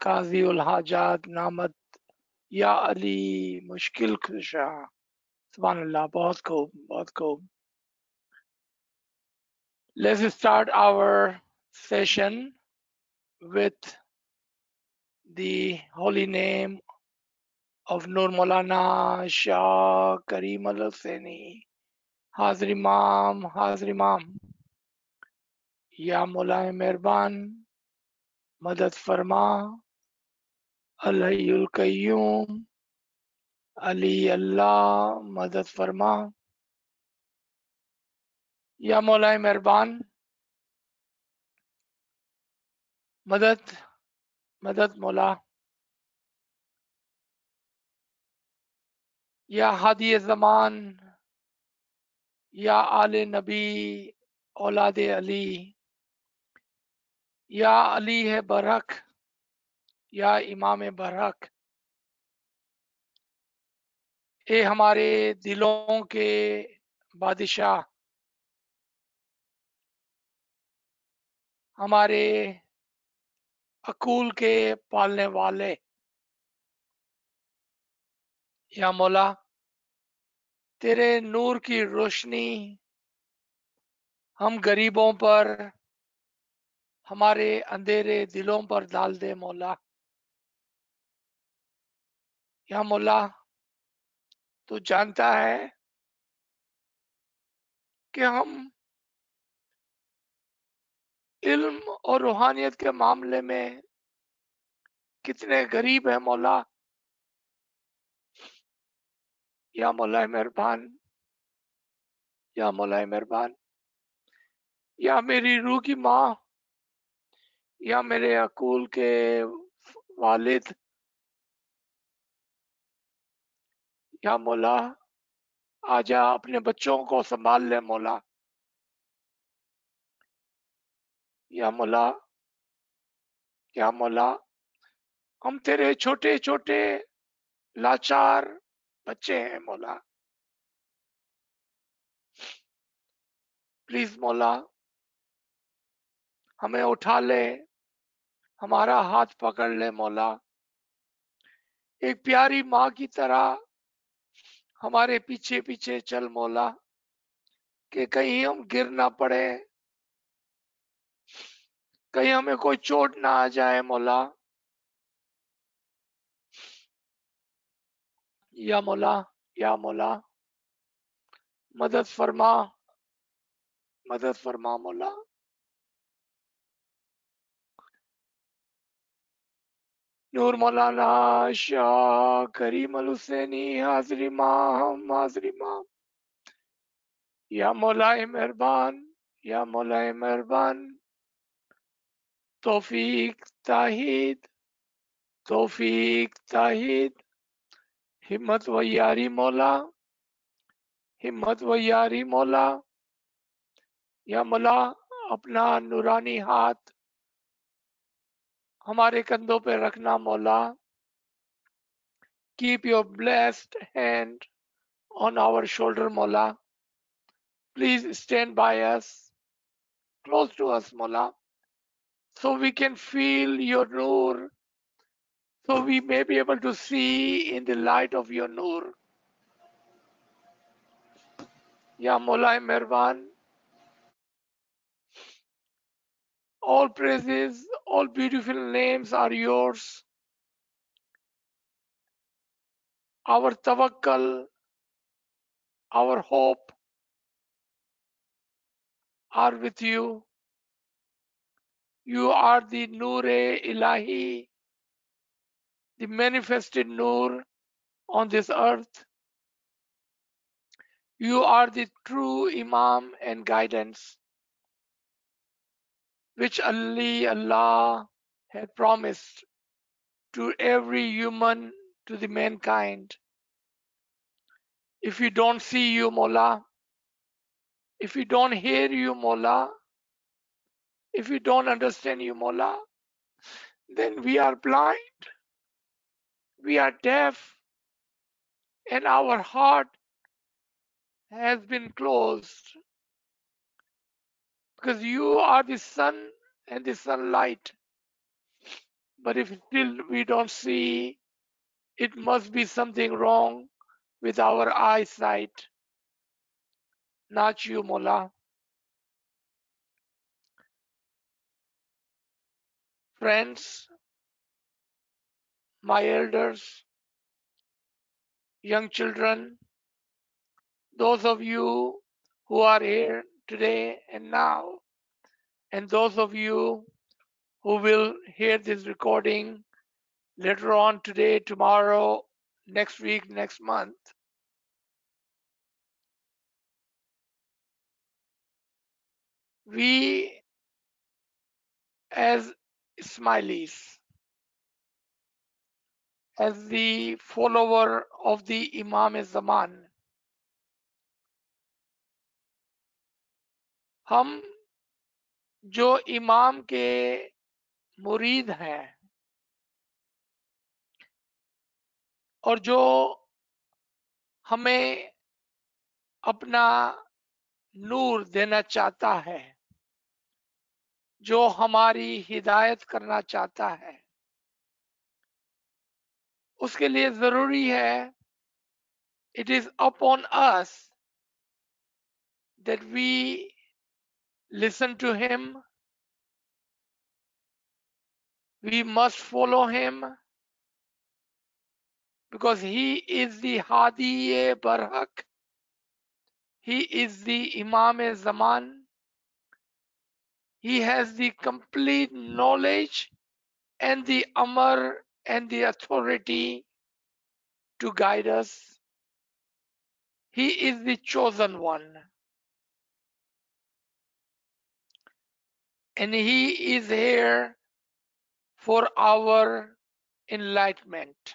काजी उल हाजात नामत या अली मुश्किल कुशा। सुभान अल्लाह, बहुत खूब, बहुत खूब। Let's start our session with the holy name of Nur Maulana Shah Karim Al Hussaini. हाजिर इमाम, हाजिर इमाम। या मौलाए मेहरबान, मदद फरमा। अल हय्युल कय्यूम, अली अल्लाह, मदद फरमा। या मौलाए मेहरबान, मदद मदद मौला। या हादी ज़मान, या आले नबी, औलाद अली, या अली है बरहक, या इमाम बरहक। ए हमारे दिलों के बादशाह, हमारे अकूल के पालने वाले। या मौला, तेरे नूर की रोशनी हम गरीबों पर, हमारे अंधेरे दिलों पर डाल दे मौला। या मौला, तू जानता है कि हम इल्म और रूहानियत के मामले में कितने गरीब हैं मौला। या मौला मेहरबान, या मौला मेहरबान। या मेरी रूह की माँ, या मेरे अकूल के वालिद। या मौला, आजा अपने बच्चों को संभाल ले मौला। या मौला, या मौला, हम तेरे छोटे छोटे लाचार बच्चे हैं मौला। प्लीज मौला, हमें उठा ले, हमारा हाथ पकड़ ले मौला। एक प्यारी माँ की तरह हमारे पीछे पीछे चल मौला, कि कहीं हम गिर ना पड़े, कहीं हमें कोई चोट ना आ जाए मौला। या मौला, या मौला, मदद फरमा, मदद फरमा मौला। नूर मौलाना शाह करीम अल हुसैनी, हाजिर इमाम, हाजिर इमाम। या मौलाए मेहरबान, या मौलाए मेहरबान। तौफीक ताहिद, तौफीक ताहिद। हिम्मत व यारी मौला, हिम्मत व यारी मौला। या मौला, अपना नूरानी हाथ हमारे कंधों पे रखना मौला। Keep your blessed hand on our shoulder मौला। Please stand by us, close to us मौला, so we can feel your noor, so we may be able to see in the light of your noor. Ya Maulai Mehrban, all praises, all beautiful names are yours. Our tawakkal, our hope are with you. You are the Noor-e-Ilahi, the manifested Noor on this earth. You are the true Imam and guidance, which Allah had promised to every human, to the mankind. If we don't see you, Mola, if we don't hear you, Mola, if we don't understand you, Mola, then we are blind, we are deaf, and our heart has been closed. Because you are the sun and the sunlight. But if still we don't see, it must be something wrong with our eyesight, not you, Mullah. Friends, my elders, young children, those of you who are here today and now, and those of you who will hear this recording later on today, tomorrow, next week, next month. We as Ismailis, as the follower of the Imam-e-Zaman, हम जो इमाम के मुरीद हैं और जो हमें अपना नूर देना चाहता है, जो हमारी हिदायत करना चाहता है, उसके लिए जरूरी है, it is upon us that we listen to him, we must follow him, because he is the Hadi-e-Barhaq, he is the Imam-e-Zaman, he has the complete knowledge and the Amr and the authority to guide us. He is the chosen one. And he is here for our enlightenment.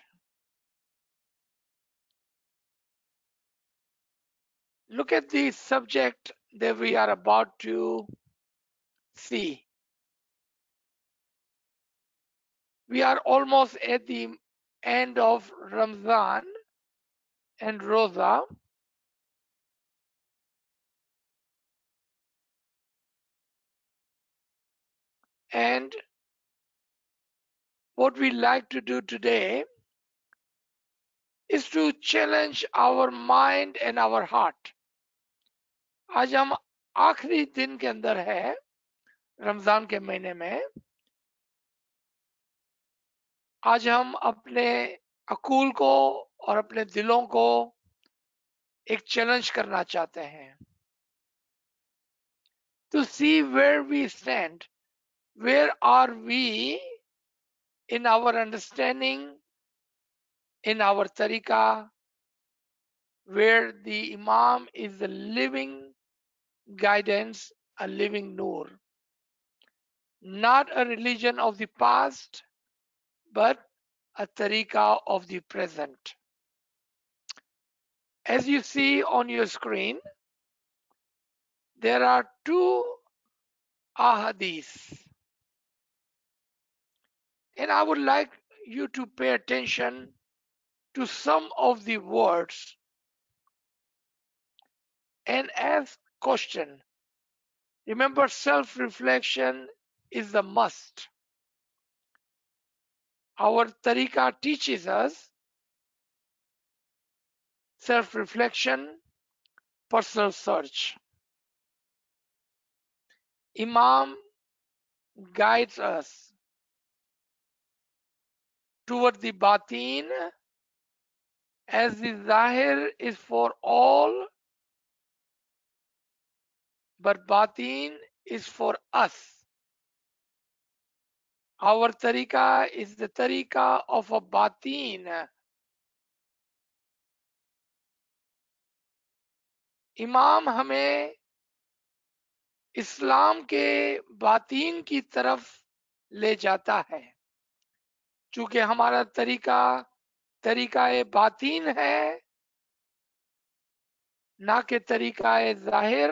Look at the subject that we are about to see. We are almost at the end of Ramadan and Roza. And what we like to do today is to challenge our mind and our heart. आज हम आखिरी दिन के अंदर है रमजान के महीने में. आज हम अपने अकूल को और अपने दिलों को एक चैलेंज करना चाहते हैं. To see where we stand, where are we in our understanding, in our tariqah, where the Imam is the living guidance, a living nur. Not a religion of the past, but a tariqah of the present. As you see on your screen, there are two ahadith. And I would like you to pay attention to some of the words and ask question. Remember, self-reflection is the must. Our tariqah teaches us self-reflection, personal search. Imam guides us toward the batin, as the zahir is for all, but batin is for us. Our tariqah is the tariqah of a batin. इमाम हमें इस्लाम के बातीन की तरफ ले जाता है. चूंकि हमारा तरीका बातीन है, ना कि तरीका जाहिर.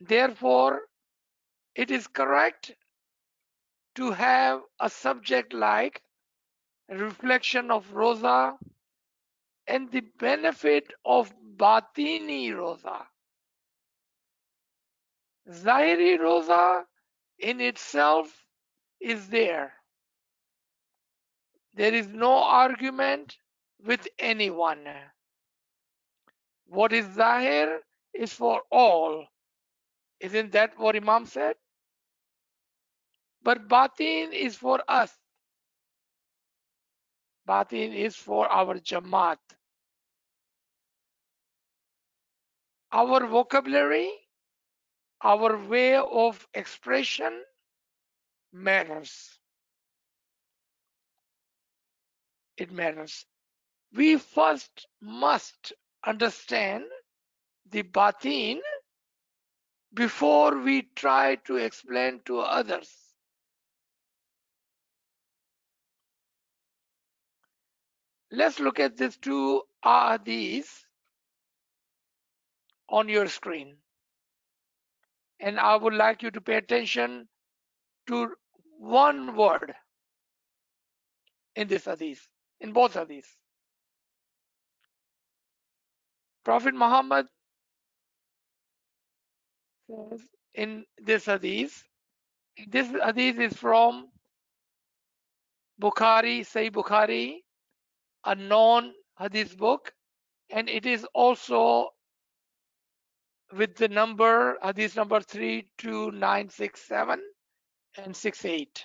Therefore, it is correct to have a subject like reflection of Roza and the benefit of Batini Roza. Zahiri Roza in itself is there. There is no argument with anyone. What is Zahir is for all. Isn't that what Imam said? But Batin is for us. Batin is for our Jamaat. Our vocabulary, our way of expression matters. It matters. We first must understand the Batin before we try to explain to others. Let's look at these two ahadith on your screen. And I would like you to pay attention to one word in this hadith, in both hadiths. Prophet Muhammad says in this hadith is from Bukhari, Sahih Bukhari, a known hadith book, and it is also with the number, hadith number 32967 and 68.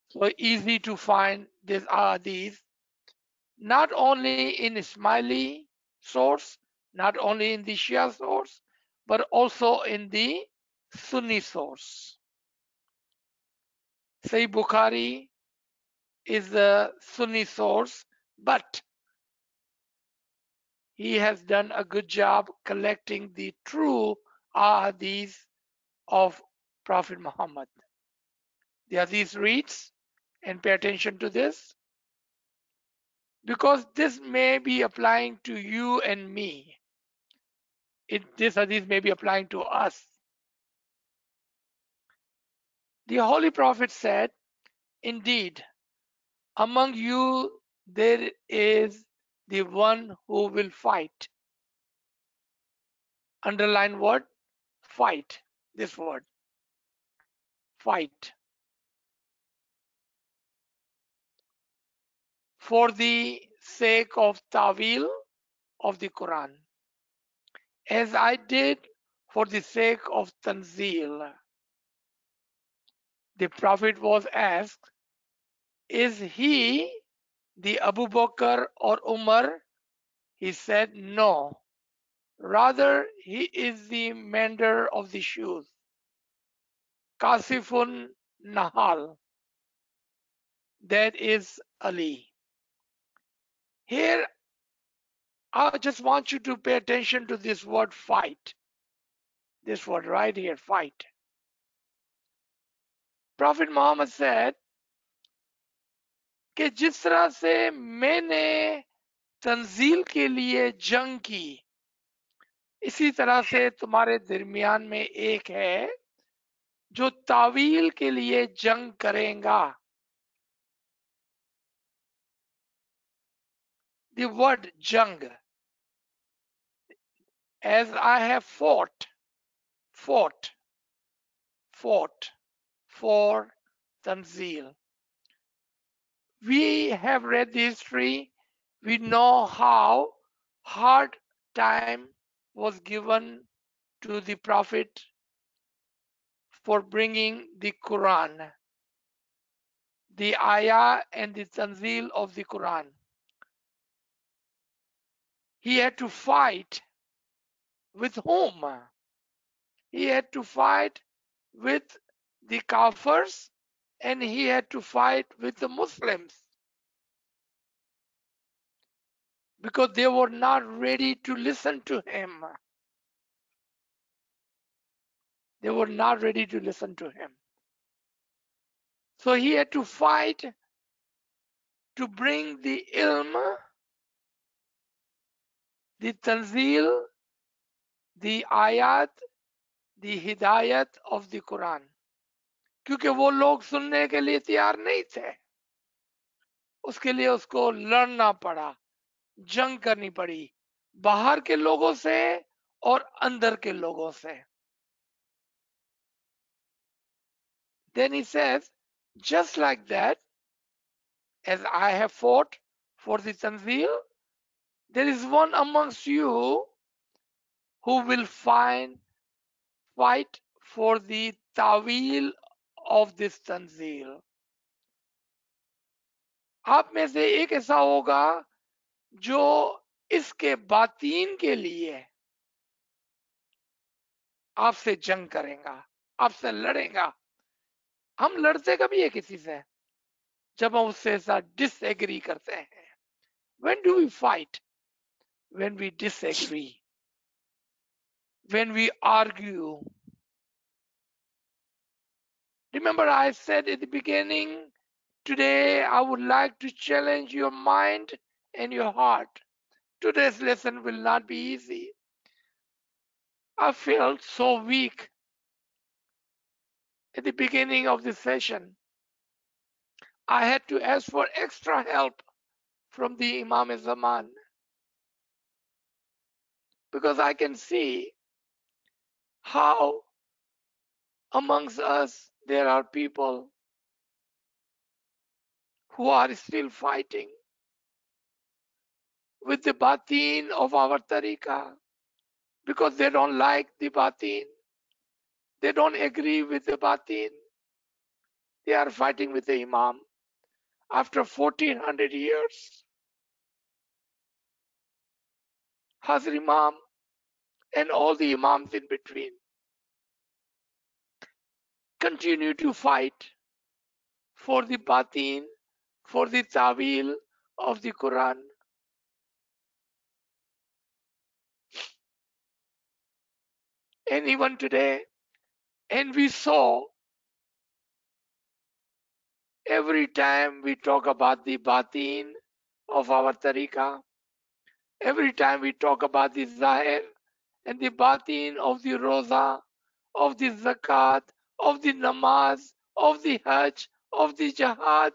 So easy to find this hadith, not only in Ismaili source, not only in the Shia source, but also in the Sunni source. Sahih Bukhari is the Sunni source, but he has done a good job collecting the true ahadith of Prophet Muhammad. The hadith reads, and pay attention to this, because this may be applying to you and me. This hadith may be applying to us. The Holy Prophet said, indeed, among you there is the one who will fight. Underline word, fight. This word, fight. For the sake of Tawil of the Quran, as I did for the sake of Tanzil. The Prophet was asked, is he the Abu Bakr or Umar? He said, no. Rather, he is the mender of the shoes. Kasifun Nahal. That is Ali. Here, I just want you to pay attention to this word fight. This word right here, fight. Prophet Muhammad said कि जिस तरह से मैंने तंजील के लिए जंग की, इसी तरह से तुम्हारे दरमियान में एक है जो तावील के लिए जंग करेगा. The word jang, as I have fought for Tanzil. We have read the history. We know how hard time was given to the Prophet for bringing the Quran, the ayah and the Tanzil of the Quran. He had to fight with whom? He had to fight with the Kafirs and he had to fight with the Muslims because they were not ready to listen to him. They were not ready to listen to him. So he had to fight to bring the ilm, the tanzil, the ayat, the hidayat of the Quran. क्योंकि वो लोग सुनने के लिए तैयार नहीं थे. उसके लिए उसको लड़ना पड़ा, जंग करनी पड़ी, बाहर के लोगों से और अंदर के लोगों से. Then he says, just like that, as I have fought for the Tanzil, there is one amongst you who will fight for the Tawil of this Tanzil. आप में से एक ऐसा होगा जो इसके बातीन के लिए आपसे जंग करेगा, आपसे लड़ेगा. हम लड़ते कभी है किसी से जब हम उससे ऐसा डिसएग्री करते हैं. When do we fight? When we disagree, when we argue. Remember, I said at the beginning, today I would like to challenge your mind and your heart. Today's lesson will not be easy. I felt so weak at the beginning of this session. I had to ask for extra help from the Imam Zaman, because I can see how amongst us there are people who are still fighting with the batin of our tariqah, because they don't like the batin. They don't agree with the batin. They are fighting with the Imam after 1400 years. Hazrat Imam and all the Imams in between continue to fight for the batin, for the tawil of the Quran. And even today, and we saw every time we talk about the batin of our tariqah, every time we talk about the zahir and the batin of the Roza, of the zakat, of the namaz, of the hajj, of the jihad,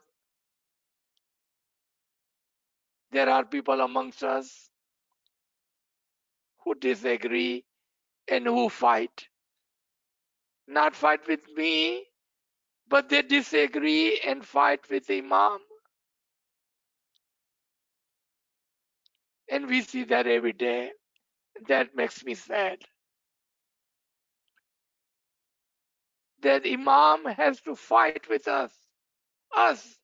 there are people amongst us who disagree and who fight. Not fight with me, but they disagree and fight with the Imam. And we see that every day. That makes me sad. That Imam has to fight with us. Us.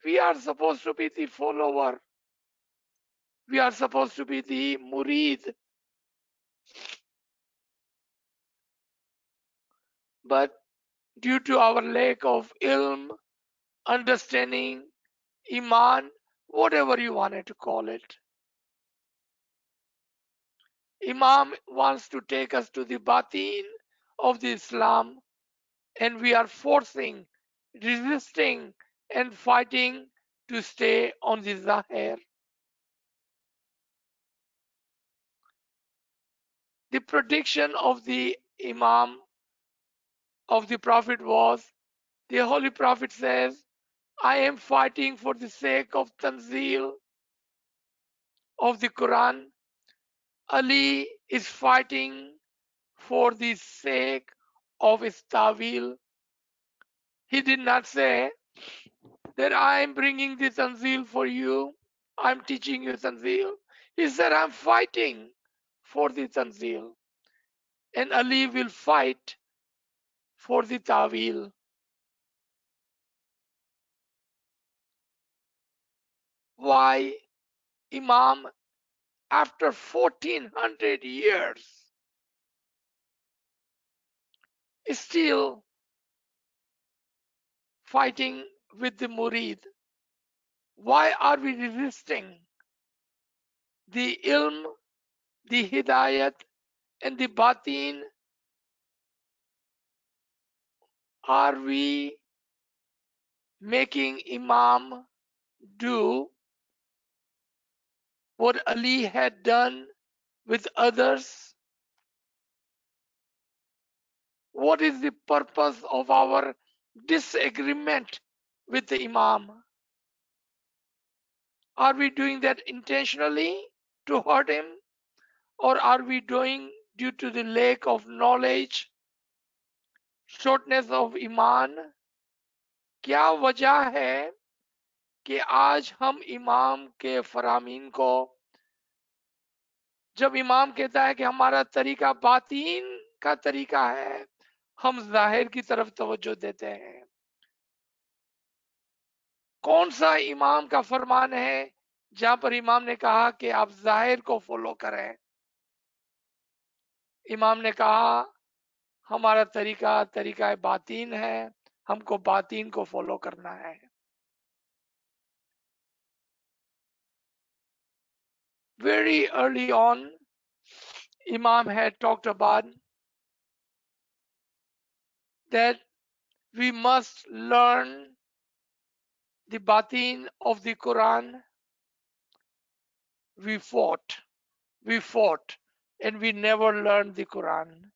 We are supposed to be the follower. We are supposed to be the murid. But due to our lack of ilm, understanding, iman, whatever you wanted to call it, Imam wants to take us to the batin of the Islam, and we are forcing, resisting, and fighting to stay on the Zahir. The prediction of the Imam of the Prophet was, the Holy Prophet says, I am fighting for the sake of Tanzil of the Quran. Ali is fighting for the sake of his Tawil. He did not say that I am bringing the Tanzil for you. I'm teaching you Tanzil. He said, I'm fighting for the Tanzil. And Ali will fight for the Tawil. Why Imam, after 1400 years, is still fighting with the Murid? Why are we resisting the ilm, the hidayat, and the batin? Are we making Imam do what Ali had done with others? What is the purpose of our disagreement with the Imam? Are we doing that intentionally to hurt him? Or are we doing due to the lack of knowledge shortness of iman, क्या वजह है कि आज हम इमाम के फरामीन को, जब इमाम कहता है कि हमारा तरीका बातीन का तरीका है, हम जाहिर की तरफ तवज्जो देते हैं। कौन सा इमाम का फरमान है जहां पर इमाम ने कहा कि आप जाहिर को फॉलो करें? इमाम ने कहा हमारा तरीका बातीन है, हमको बातीन को फॉलो करना है। Very early on, Imam had talked about that we must learn the batin of the Quran. We fought, and we never learned the Quran.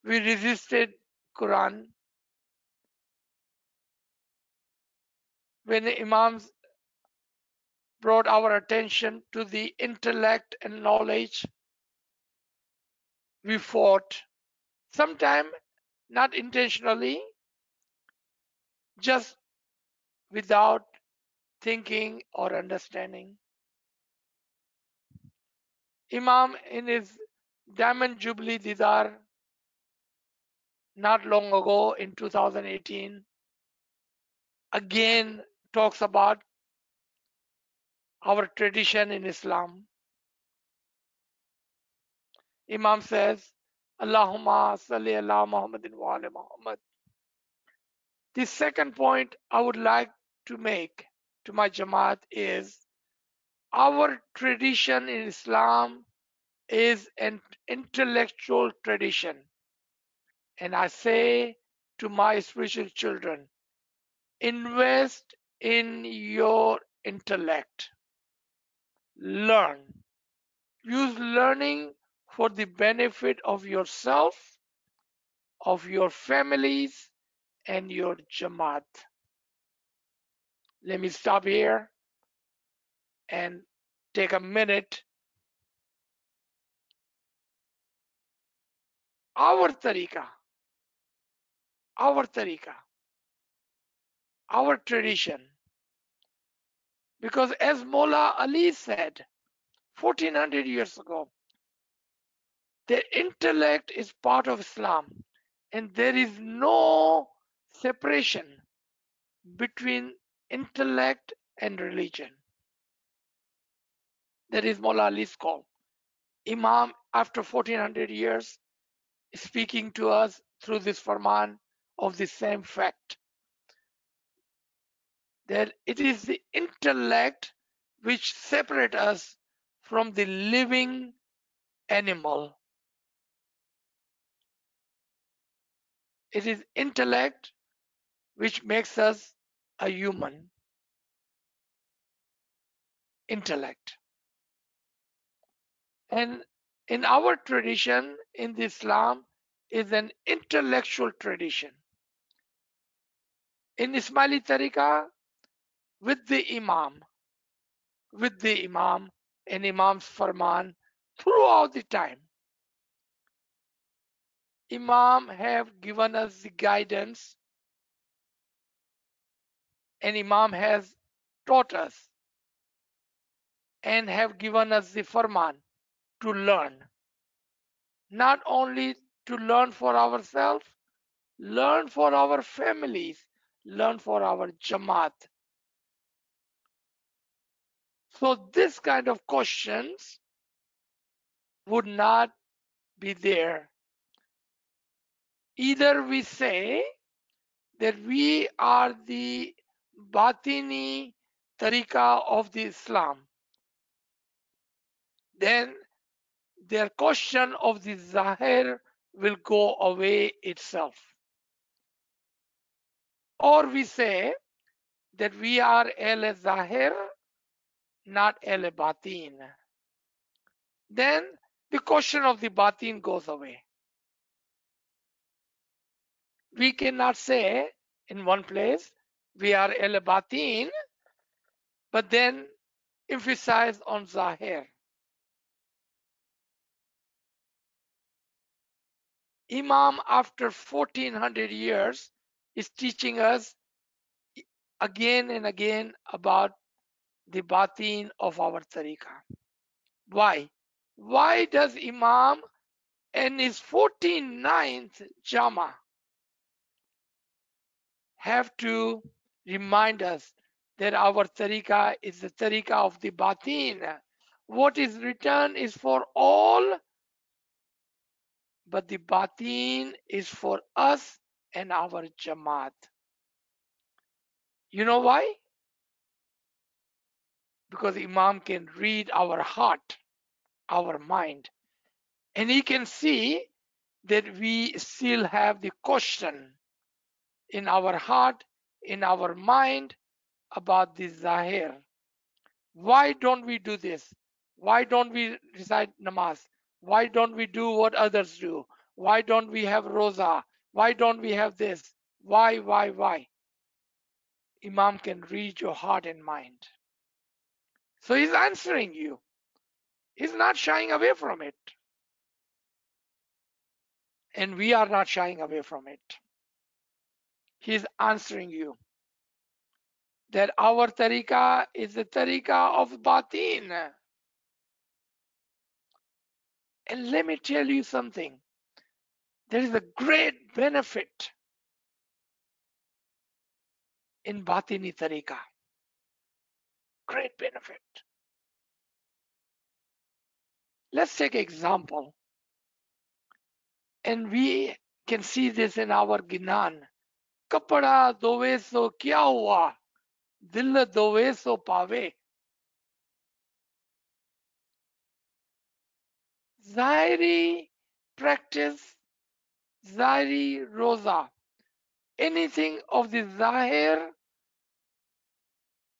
We resisted Quran. When the Imams brought our attention to the intellect and knowledge, we fought. Sometimes not intentionally, just without thinking or understanding. Imam in his Diamond Jubilee Didar not long ago in 2018 again talks about our tradition in Islam. Imam says, Allahumma salli ala Muhammadin wa ala Muhammad. The second point I would like to make to my Jamaat is our tradition in Islam is an intellectual tradition. And I say to my spiritual children, invest in your intellect. Learn. Use learning for the benefit of yourself, of your families, and your Jamaat. Let me stop here and take a minute. Our tariqa, our tradition. Because as Mullah Ali said 1400 years ago, the intellect is part of Islam and there is no separation between intellect and religion. That is Mullah Ali's call. Imam, after 1400 years, is speaking to us through this farman of the same fact, that it is the intellect which separates us from the living animal. It is intellect which makes us a human. Intellect. And in our tradition, in Islam, is an intellectual tradition. In Ismaili Tariqa, with the Imam and Imam's Farman throughout the time. Imam have given us the guidance and Imam has taught us and have given us the Farman to learn. Not only to learn for ourselves, learn for our families, learn for our Jamaat. So this kind of questions would not be there. Either we say that we are the Batini Tariqa of the Islam, then their question of the Zahir will go away itself. Or we say that we are El Zahir, not El Batin. Then the question of the Batin goes away. We cannot say in one place we are El Batin, but then emphasize on Zahir. Imam, after 1400 years, is teaching us again and again about the batin of our tariqah. Why? Why does Imam in his 49th Jama have to remind us that our tariqah is the tariqah of the batin? What is written is for all, but the batin is for us and our Jamaat. You know why? Because Imam can read our heart, our mind, and he can see that we still have the question in our heart, in our mind about the Zahir. Why don't we do this? Why don't we recite namaz? Why don't we do what others do? Why don't we have Roza? Why don't we have this? Why? Imam can read your heart and mind. So he's answering you. He's not shying away from it. And we are not shying away from it. He's answering you that our tariqah is the tariqah of batin. And let me tell you something. There is a great benefit in batini tariqah. Great benefit. Let's take an example. And we can see this in our Ginan. Kapda dove so kya hua? Dil dove so pave. Zahiri practice, Zahiri Roza. Anything of the Zahir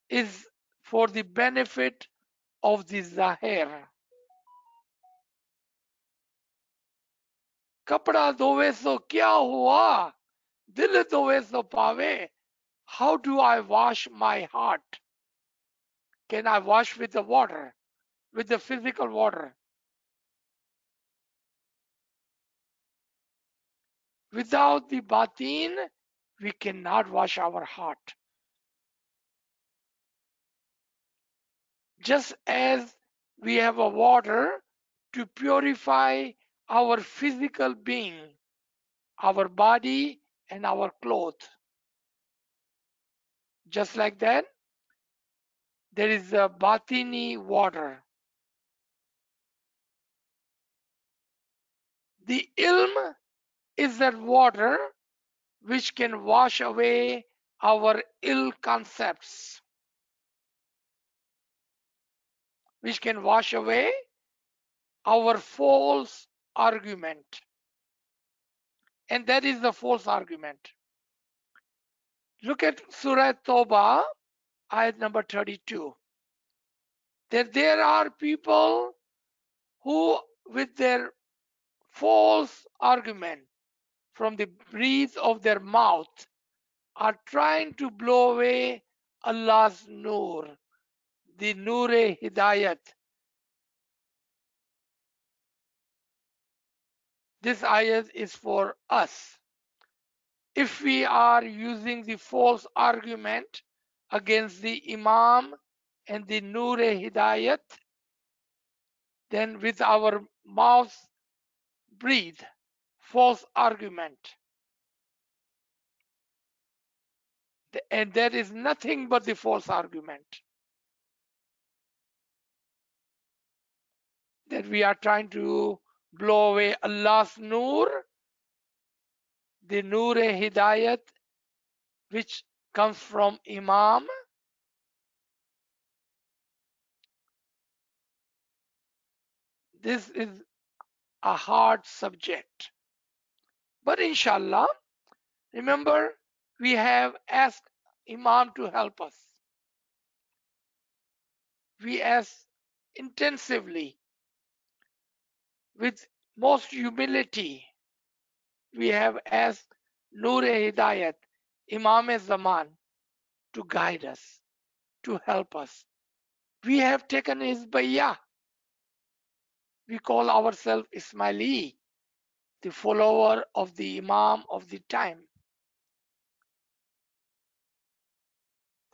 is for the benefit of the Zahir. Kapda dove so kya hua? Dil dove so pave. How do I wash my heart? Can I wash with the water, with the physical water? Without the batin, we cannot wash our heart. Just as we have a water to purify our physical being, our body and our clothes. Just like that, there is a batini water. The ilm is that water which can wash away our ill concepts, which can wash away our false argument. And that is the false argument. Look at Surah Toba, ayat number 32. That there are people who, with their false argument from the breeze of their mouth, are trying to blow away Allah's nur, the Noor-e Hidayat. This ayat is for us. If we are using the false argument against the Imam and the Noor-e Hidayat, then with our mouths breathe false argument. And that is nothing but the false argument. That we are trying to blow away Allah's Noor, the Noor-e Hidayat, which comes from Imam. This is a hard subject. But inshallah, remember, we have asked Imam to help us. We ask intensively, with most humility, we have asked Noor-e Hidayat, Imam-e-Zaman, to guide us, to help us. We have taken his bayah. We call ourselves Ismaili. the follower of the Imam of the time.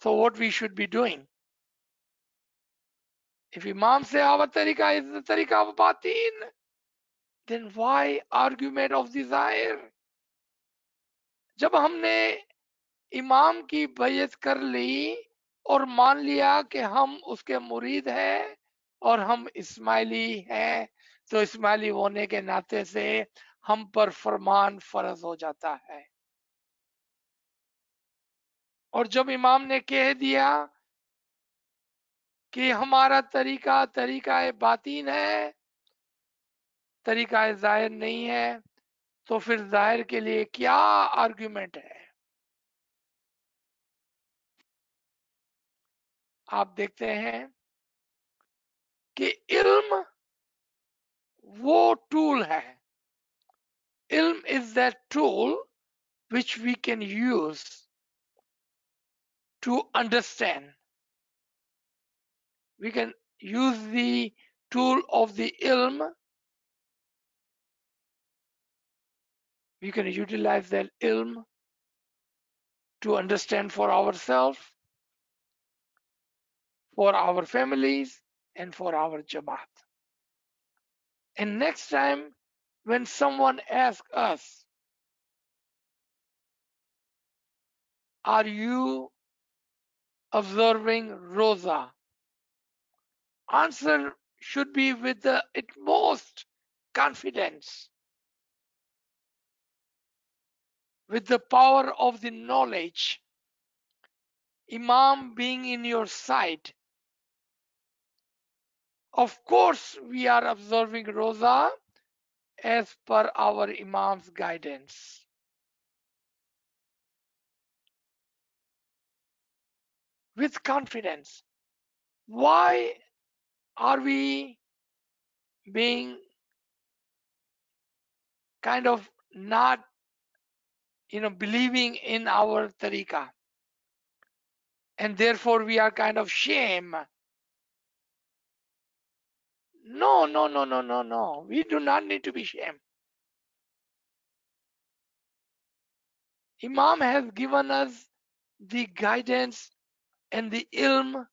So what we should be doing? If Imam say our tariqah is the tariqah of batin, then why argument of desire? जब हमने इमाम की बैयत कर ली और मान लिया कि हम उसके मुरीद हैं और हम इस्माइली हैं, तो इस्माइली होने के नाते से हम पर फरमान फर्ज हो जाता है। और जब इमाम ने कह दिया कि हमारा तरीका तरीका बातीन है, तरीका जाहिर नहीं है, तो फिर जाहिर के लिए क्या आर्गुमेंट है? आप देखते हैं कि इल्म वो टूल है। Ilm is that tool which we can use to understand. We can use the tool of the ilm. We can utilize that ilm to understand for ourselves, for our families, and for our jamaat. And next time, when someone asks us, are you observing Roza? Answer should be with the utmost confidence, with the power of the knowledge, Imam being in your sight. Of course, we are observing Roza as per our Imam's guidance. With confidence. Why are we being kind of not believing in our tariqah? And therefore we are kind of shame. No, no, no, no, no, no. We do not need to be shamed. Imam has given us the guidance and the ilm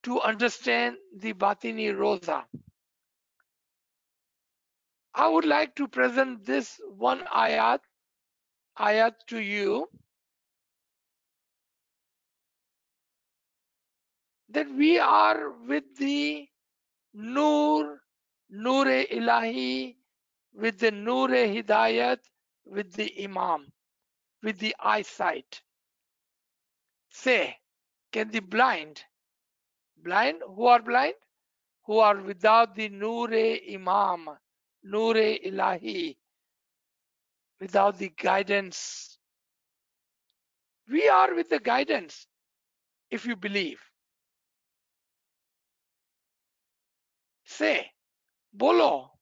to understand the Batini Roza. I would like to present this one ayat to you, that we are with the Noor Ilahi, with the Noor Hidayat, with the Imam, with the eyesight. Say, can the blind, who are blind? Who are without the Noor Imam, Noor Ilahi, without the guidance. We are with the guidance, if you believe. Say, bolo,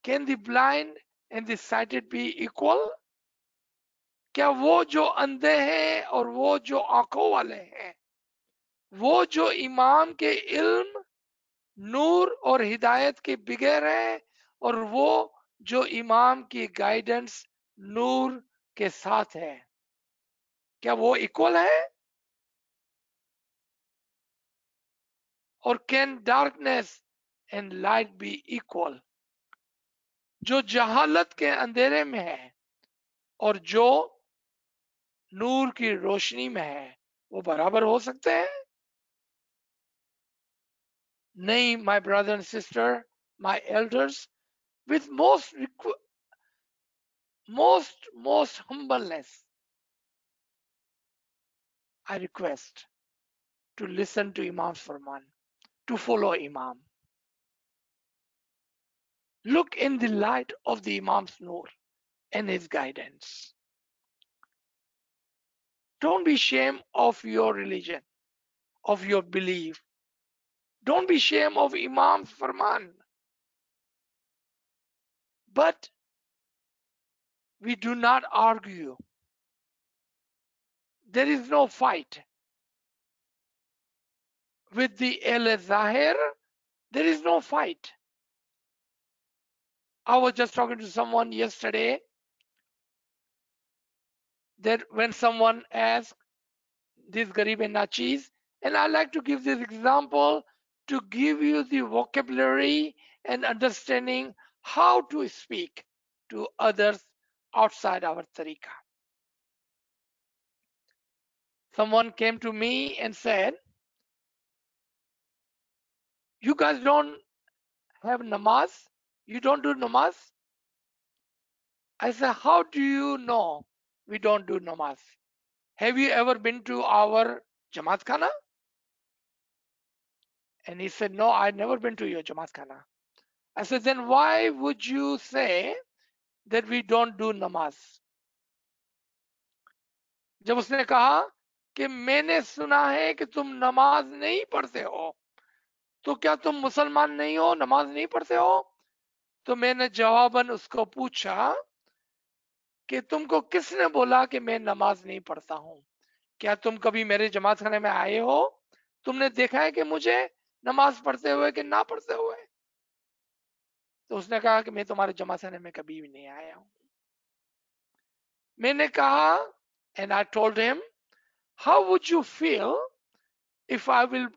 can the blind and the sighted be equal? क्या वो जो अंधे हैं और वो जो आंखों वाले हैं, वो जो इमाम के इल्म, नूर और हिदायत के बगैर है, और वो जो इमाम की गाइडेंस, नूर के साथ है, क्या वो इक्वल है? और can darkness and light be equal? जो जहालत के अंधेरे में है और जो नूर की रोशनी में है, वो बराबर हो सकते हैं? नहीं, my brother and sister, my elders, with most humbleness, I request to listen to Imam's Farman, to follow Imam. Look in the light of the Imam's Noor and his guidance. Don't be ashamed of your religion, of your belief. Don't be ashamed of Imam's Farman. But we do not argue. There is no fight. With the ALWAAZ, there is no fight. I was just talking to someone yesterday that when someone asked this garib and nachis, and I like to give this example to give you the vocabulary and understanding how to speak to others outside our tariqah. Someone came to me and said, you guys don't have namaz? You don't do namaz? I said, how do you know we don't do namaz? Have you ever been to our Jamaat Khana? And he said, no, I've never been to your Jamaat Khana. I said, then why would you say that we don't do namaz? जब उसने कहा कि मैंने सुना है कि तुम नमाज नहीं पढ़ते हो, तो क्या तुम मुसलमान नहीं हो, नमाज नहीं पढ़ते हो? तो मैंने जवाबन उसको पूछा कि तुमको किसने बोला कि मैं नमाज नहीं पढ़ता हूं? क्या तुम कभी मेरे जमात खाने में आए हो? तुमने देखा है कि मुझे नमाज पढ़ते हुए कि ना पढ़ते हुए? तो उसने कहा कि मैं तुम्हारे जमात खाने में कभी भी नहीं आया हूं। मैंने कहा, and I told him, how would you feel if I will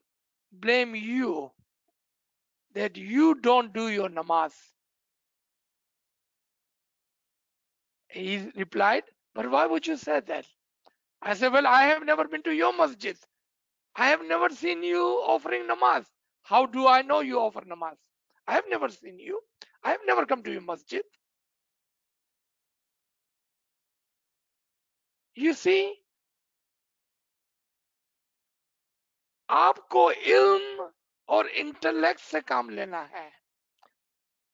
blame you that you don't do your namaz? He replied, but why would you say that? I said, well, I have never been to your masjid. I have never seen you offering namaz. How do I know you offer namaz? I have never seen you. I have never come to your masjid. You see, आपको इल्म और intellect से काम लेना है।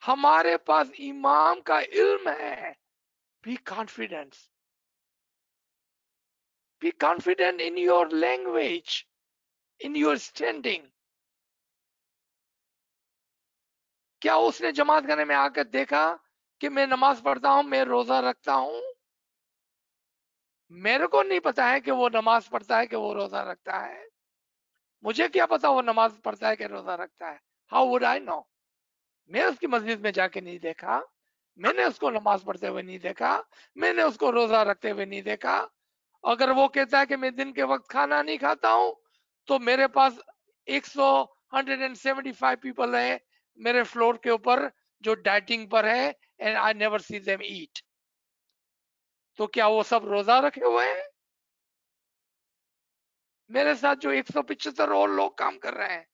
हमारे पास इमाम का इल्म है। Be confident. Be confident in your language, in your standing. क्या उसने जमात खाने में आकर देखा कि मैं नमाज पढ़ता हूं, मैं रोजा रखता हूं? मेरे को नहीं पता है कि वो नमाज पढ़ता है कि वो रोजा रखता है। मुझे क्या पता वो नमाज पढ़ता है कि रोजा रखता है? How would I know? मैं उसकी मस्जिद में जाके नहीं देखा, मैंने उसको नमाज पढ़ते हुए नहीं देखा, मैंने उसको रोजा रखते हुए नहीं देखा। अगर वो कहता है कि मैं दिन के वक्त खाना नहीं खाता हूं, तो मेरे पास 175 पीपल है मेरे फ्लोर के ऊपर जो डाइटिंग पर है, and I never see them eat. तो क्या वो सब रोजा रखे हुए हैं? मेरे साथ जो 175 और लोग काम कर रहे हैं,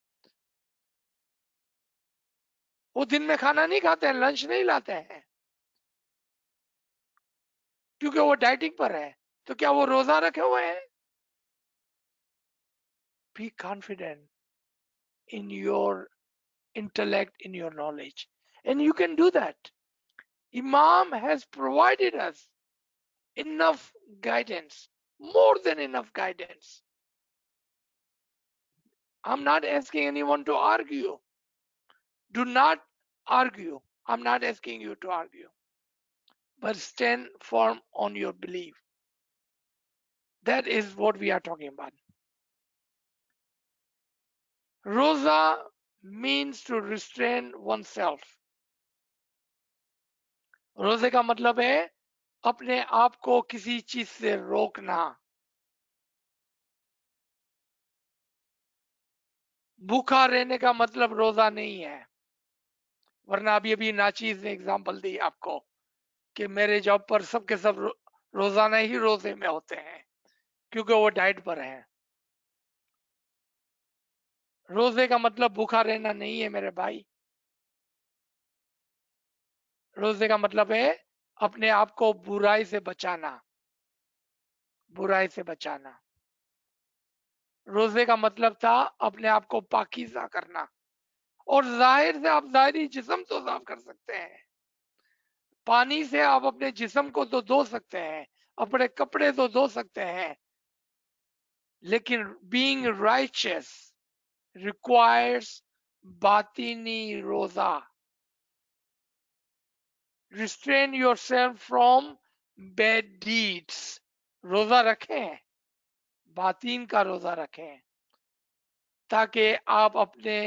वो दिन में खाना नहीं खाते हैं, लंच नहीं लाते हैं, क्योंकि वो डाइटिंग पर है। तो क्या वो रोजा रखे हुए हैं? Be confident in your intellect, in your knowledge, and you can do that. Imam has provided us enough guidance, more than enough guidance. I'm not asking anyone to argue. Do not argue. I'm not asking you to argue, but stand firm on your belief. That is what we are talking about. Roza means to restrain oneself. रोजे का मतलब है अपने आप को किसी चीज से रोकना। भूखा रहने का मतलब रोजा नहीं है, वरना अभी नाचीज ने एग्जांपल दी आपको कि मेरे जॉब पर सबके सब रोजाना ही रोजे में होते हैं क्योंकि वो डाइट पर है। रोजे का मतलब भूखा रहना नहीं है मेरे भाई। रोजे का मतलब है अपने आप को बुराई से बचाना, बुराई से बचाना। रोजे का मतलब था अपने आप को पाकीज़ा करना, और जाहिर से आप जाहिरी जिस्म तो साफ कर सकते हैं, पानी से आप अपने जिस्म को तो धो सकते हैं, अपने कपड़े तो धो सकते हैं, लेकिन बीइंग राइचियस रिक्वायर्स बातिनी रोजा। Restrain yourself from bad deeds. रोजा रखें, बातीन का रोजा रखें, ताकि आप अपने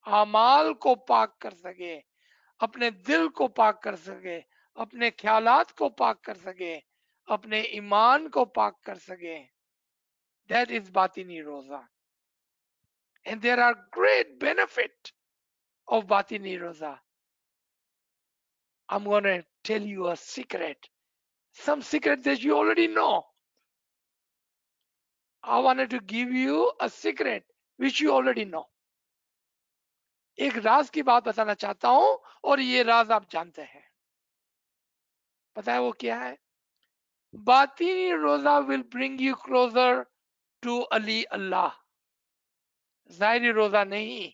अमाल को पाक कर सके, अपने दिल को पाक कर सके, अपने ख्यालात को पाक कर सके, अपने ईमान को पाक कर सके. That is batini roza. And there are great benefit of batini roza. I'm going to tell you a secret. Some secret that you already know. I wanted to give you a secret which you already know. एक राज की बात बताना चाहता हूं और ये राज आप जानते हैं. पता है वो क्या है? बातिनी रोजा will bring you closer to Ali Allah. जाहिरी रोजा नहीं.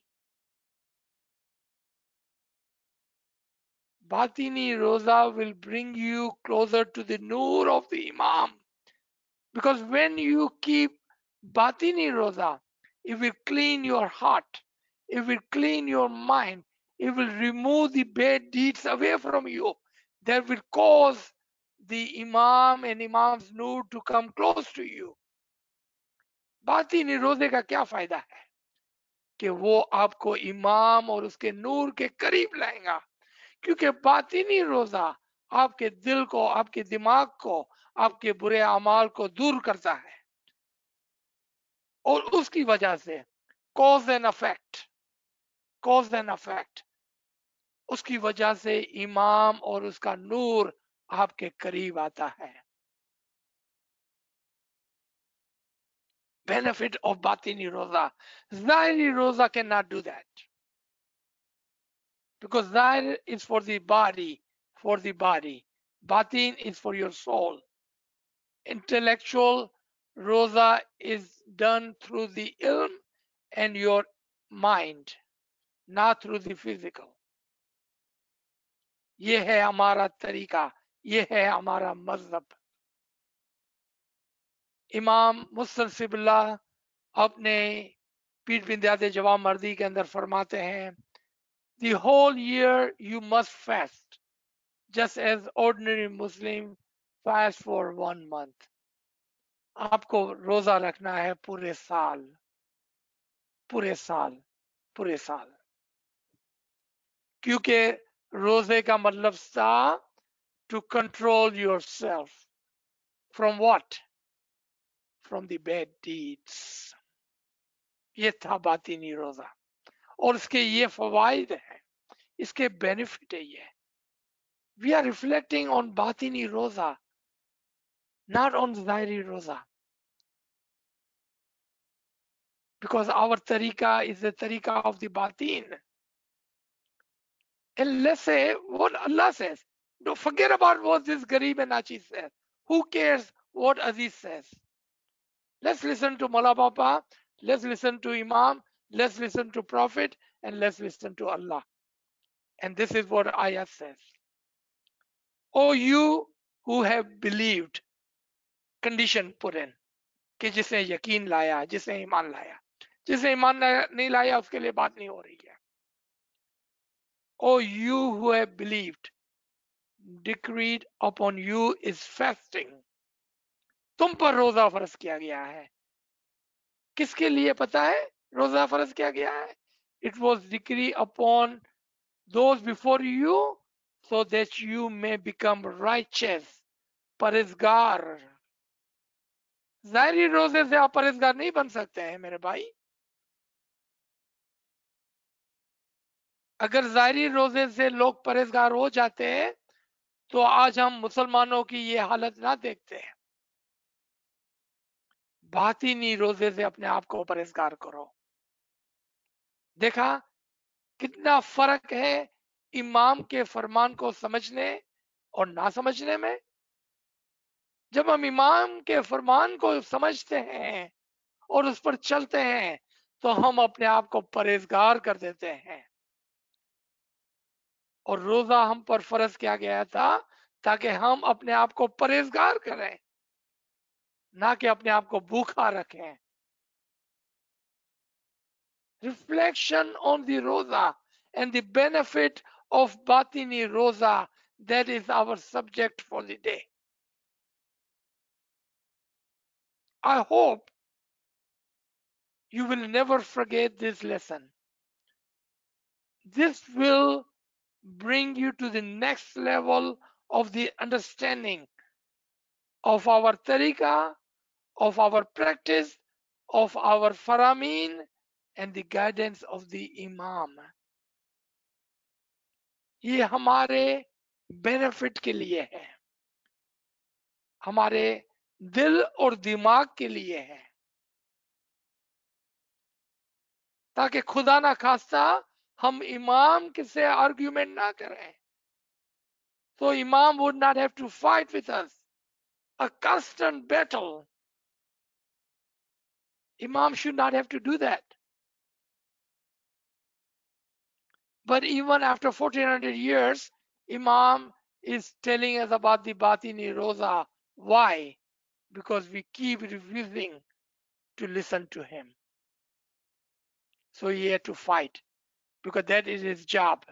Batini roza will bring you closer to the noor of the Imam. Because when you keep Batini roza, it will clean your heart, it will clean your mind, it will remove the bad deeds away from you. That will cause the Imam and Imam's noor to come close to you. Batini roze का क्या फायदा है? कि वो आपको इमाम और उसके नूर के करीब लाएगा. क्योंकि बातिनी रोजा आपके दिल को, आपके दिमाग को, आपके बुरे अमाल को दूर करता है. और उसकी वजह से कॉज एंड अफेक्ट, उसकी वजह से इमाम और उसका नूर आपके करीब आता है. बेनिफिट ऑफ बातिनी रोजा. ज़ाहिरी रोजा can not do that. Because zahir is for the body, Batin is for your soul. Intellectual roza is done through the ilm and your mind, not through the physical. ये है हमारा तरीका, ये है हमारा मजहब. इमाम मुस्तसिबिल्लाह अपने पीर बिंदाते जवाब मर्दी के अंदर फरमाते हैं, the whole year you must fast, just as ordinary Muslim fast for 1 month. आपको रोजा रखना है पूरे साल. क्योंकि रोजे का मतलब था to control yourself from what? From the bad deeds. ये था बातिनी रोजा. और इसके ये फवाइद है, इसके बेनिफिट है ये. We are reflecting on batini roza, not on zahiri roza. Because our tariqa is the tariqa of the batin. And let's say what Allah says. Don't forget about what this Garib and Achi says. Who cares what Aziz says? Let's listen to Mullah Papa, let's listen to Imam, let's listen to Prophet, and let's listen to Allah. And this is what ayat says. O you who have believed, condition put in, कि जिसने यकीन लाया, जिसने ईमान लाया. जिसने ईमान नहीं लाया उसके लिए बात नहीं हो रही है. O you who have believed, decreed upon you is fasting. तुम पर रोजा फर्ज किया गया है. किसके लिए पता है रोजा फर्ज किया गया है? It was decreed upon those before you so that you may become righteous. परहेजगार. जाहिरी रोजे से आप परहेजगार नहीं बन सकते हैं मेरे भाई. अगर जाहिरी रोजे से लोग परहेजगार हो जाते हैं तो आज हम मुसलमानों की ये हालत ना देखते हैं. बातिनी रोजे से अपने आप को परहेजगार करो. देखा कितना फर्क है इमाम के फरमान को समझने और ना समझने में. जब हम इमाम के फरमान को समझते हैं और उस पर चलते हैं तो हम अपने आप को परहेजगार कर देते हैं. और रोजा हम पर फर्ज किया गया था ताकि हम अपने आप को परहेजगार करें, ना कि अपने आप को भूखा रखें. Reflection on the roza and the benefit of batini roza, that is our subject for the day. I hope you will never forget this lesson. This will bring you to the next level of the understanding of our tariqah, of our practice, of our farameen, and the guidance of the imam. ये हमारे benefit के लिए है, हमारे दिल और दिमाग के लिए है, ताकि खुदा ना खास्ता हम इमाम के से आर्ग्यूमेंट ना करें. So imam would not have to fight with us, a constant battle. Imam should not have to do that. But even after 1400 years, Imam is telling us about the Batini Roza. Why? Because we keep refusing to listen to him. So he had to fight, because that is his job.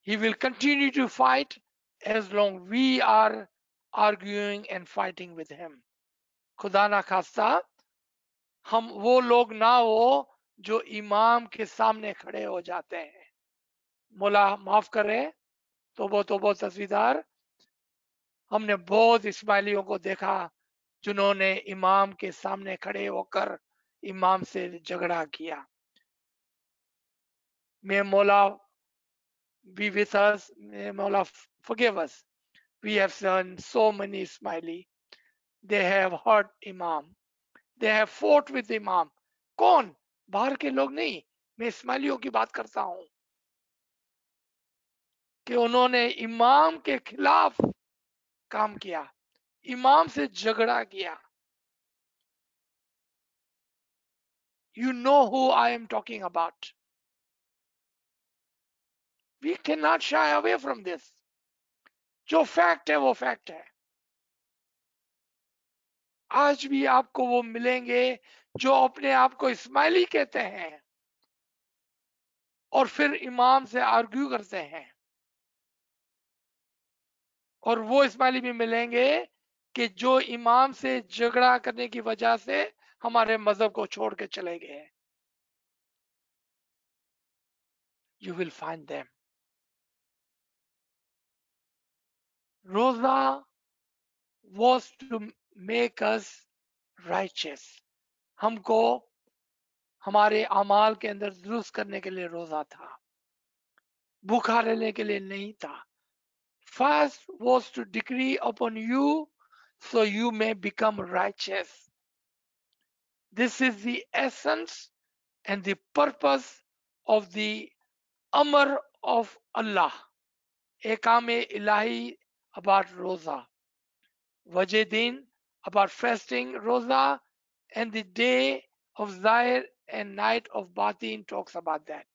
He will continue to fight as long we are arguing and fighting with him. खुदा ना खास्ता हम वो लोग ना हो जो इमाम के सामने खड़े हो जाते हैं. मौला माफ करे, तो तस्वीरदार, हमने बहुत इस्माइलियों को देखा जिन्होंने इमाम के सामने खड़े होकर इमाम से झगड़ा किया. May Mola be with us. May Mola forgive us. We have seen so many Ismaili. They have hurt Imam. They have fought with Imam. कौन? बाहर के लोग नहीं, मैं इस्माइलियों की बात करता हूं कि उन्होंने इमाम के खिलाफ काम किया, इमाम से झगड़ा किया. You know who I am talking about. We cannot shy away from this. जो फैक्ट है वो फैक्ट है. आज भी आपको वो मिलेंगे जो अपने आप को इस्माइली कहते हैं और फिर इमाम से आर्ग्यू करते हैं. और वो इस्माइली भी मिलेंगे कि जो इमाम से झगड़ा करने की वजह से हमारे मजहब को छोड़ के चले गए. You will find them. Roza was to make us righteous. हमको हमारे अमाल के अंदर दुरुस्त करने के लिए रोजा था, भूखा रहने के लिए नहीं था. Fast was to decree upon you so you may become righteous. This is the essence and the purpose of the Amr of Allah, Ekame Ilahi about Roza, Wajidin about fasting Roza, and the day of Zahir and night of Batin talks about that.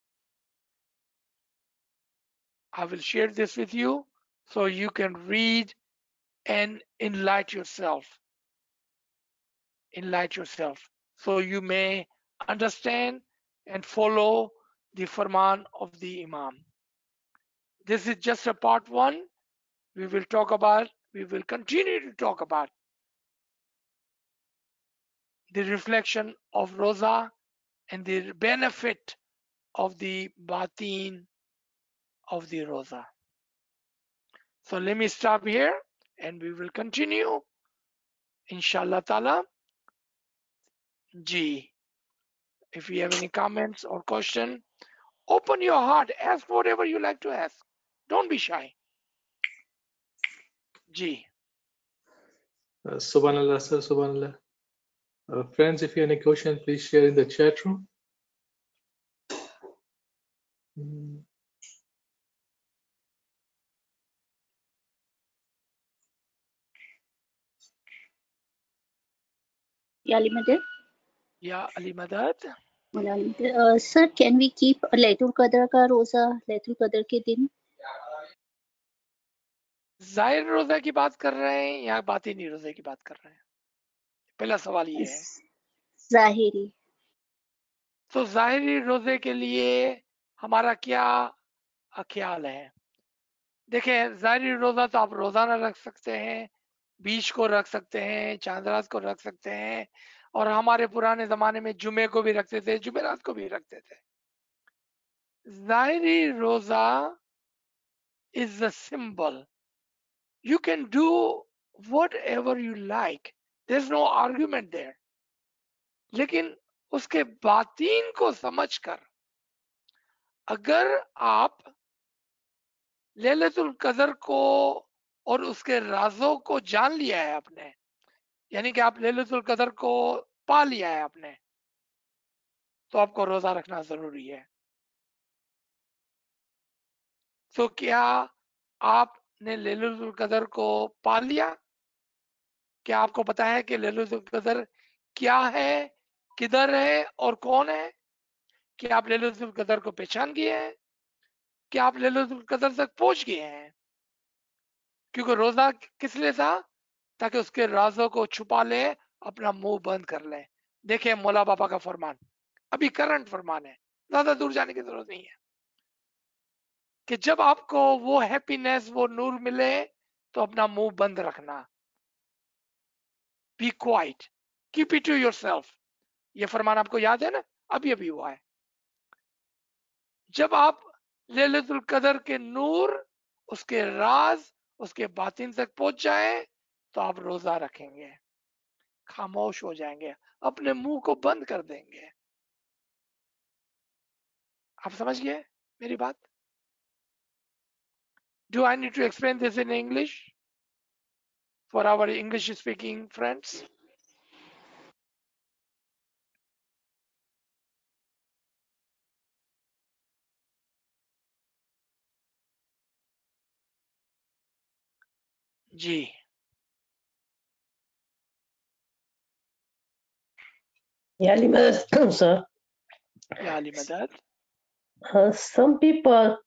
I will share this with you so you can read and enlighten yourself. Enlighten yourself so you may understand and follow the Farman of the Imam. This is just a part one. We will continue to talk about the reflection of Roza and the benefit of the Batin of the Roza. So let me stop here and we will continue. Inshallah Ta'ala. Ji, if you have any comments or question, open your heart, ask whatever you like to ask. Don't be shy. Ji. Subhanallah, sir, Subhanallah. Friends, if you have any question, please share in the chat room. Ya Ali Madad? Ya Ali Madad. Sir, can we keep Laylatul Qadr ka roza Laylatul Qadr के दिन? जाहिर रोजा की बात कर रहे हैं या बातिनी रोजे की बात कर रहे हैं? पहला सवाल ये है. जाहिरी. तो जाहिरी रोजे के लिए हमारा क्या ख्याल है? देखें, जाहिरी रोजा तो आप रोजाना रख सकते हैं, 20 को रख सकते हैं, चांदरात को रख सकते हैं, और हमारे पुराने जमाने में जुमे को भी रखते थे, जुमेरात को भी रखते थे. Zahiri Roza is the symbol. You can do whatever you like. There's no argument there. लेकिन उसके बातीन को समझकर अगर आप लैलतुल कदर को और उसके राजों को जान लिया है आपने, यानी कि आप लैलतुल कदर को पा लिया है आपने, तो आपको रोजा रखना जरूरी है। तो क्या आपने लैलतुल कदर को पा लिया? क्या आपको पता है कि लैलतुल कदर क्या है, किधर है और कौन है? क्या आप लैलतुल कदर को पहचान गए हैं? क्या आप लैलतुल कदर तक पहुंच गए हैं? क्योंकि रोजा किस लिए था? ताकि उसके राजों को छुपा ले, अपना मुंह बंद कर ले। देखिए मौला बाबा का फरमान, अभी करंट फरमान है, ज्यादा दूर जाने की जरूरत नहीं है, कि जब आपको वो हैप्पीनेस, वो नूर मिले, तो अपना मुंह बंद रखना। Be quiet, keep it to yourself. ये फरमान आपको याद है ना? अभी अभी हुआ है। जब आप लैलतुल कदर के नूर, उसके राज, उसके बातिन तक पहुंच जाए, तो आप रोजा रखेंगे, खामोश हो जाएंगे, अपने मुंह को बंद कर देंगे। आप समझ गए मेरी बात? Do I need to explain this in English for our English speaking friends? Ji, Ya Ali Madad, sir. या अली मदद। Some people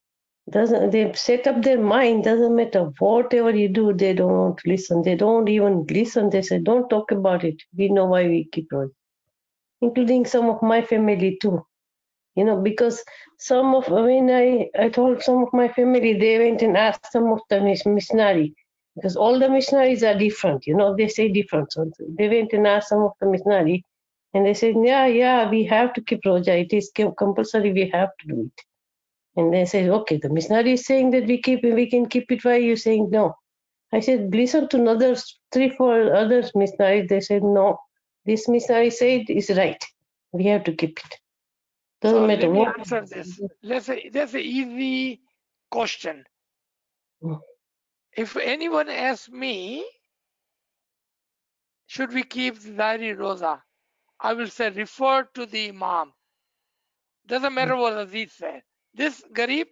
doesn't they set up their mind, doesn't matter whatever you do, they don't listen. They don't even listen. They say, don't talk about it. We know why we keep on. Including some of my family too. You know, because some of when I told some of my family, they went and asked some of the missionary, because all the missionaries are different, you know, they say different. So they went and asked some of the missionary, and they said, yeah, we have to keep Roja. It is compulsory. We have to do it. And they said, okay, the missionary is saying that we can keep it. Why are you saying no? I said, listen to another 3-4 others missionaries. They said, no, this missionary said is right. We have to keep it. So Doesn't matter let me what. answer this. That's an easy question. If anyone asks me, should we keep Zahiri Roza? I will say refer to the Imam. Doesn't matter what Aziz said. This Garib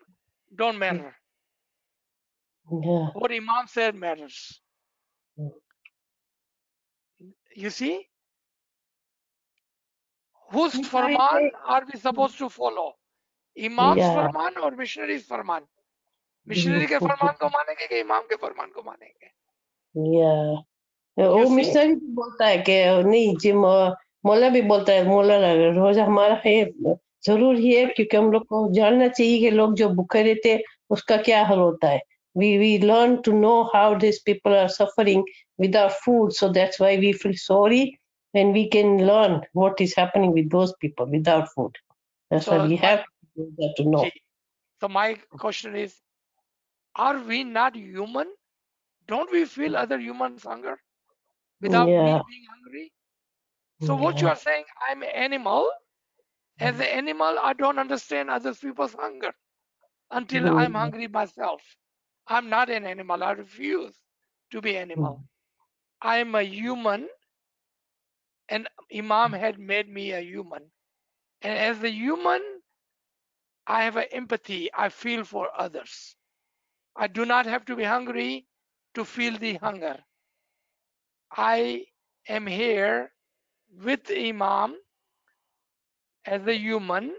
don't matter. Yeah. What Imam said matters. You see? Whose farman are we supposed to follow? Imam's Yeah. फरमान और missionaries फरमान? Missionary के फरमान को मानेंगे कि इमाम के फरमान को मानेंगे? Yeah. You वो see? मिशनरी भी बोलता है कि नहीं जी मौला भी बोलता है, मौला रोजा हमारा है, जरूर ही है, क्योंकि हम लोग को जानना चाहिए कि लोग जो भूखे रहते हैं उसका क्या हाल होता है. We learn to know how these people are suffering without food, so that's why we feel sorry, and we can learn what is happening with those people without food. That's why So we have to know. So my question is, are we not human? Don't we feel other humans' hunger without me Yeah. being hungry? So what you are saying, I'm an animal. As an animal, I don't understand other people's hunger until I'm hungry myself. I'm not an animal. I refuse to be animal. I am a human, and Imam had made me a human. And as a human, I have an empathy. I feel for others. I do not have to be hungry to feel the hunger. I am here with Imam as a human,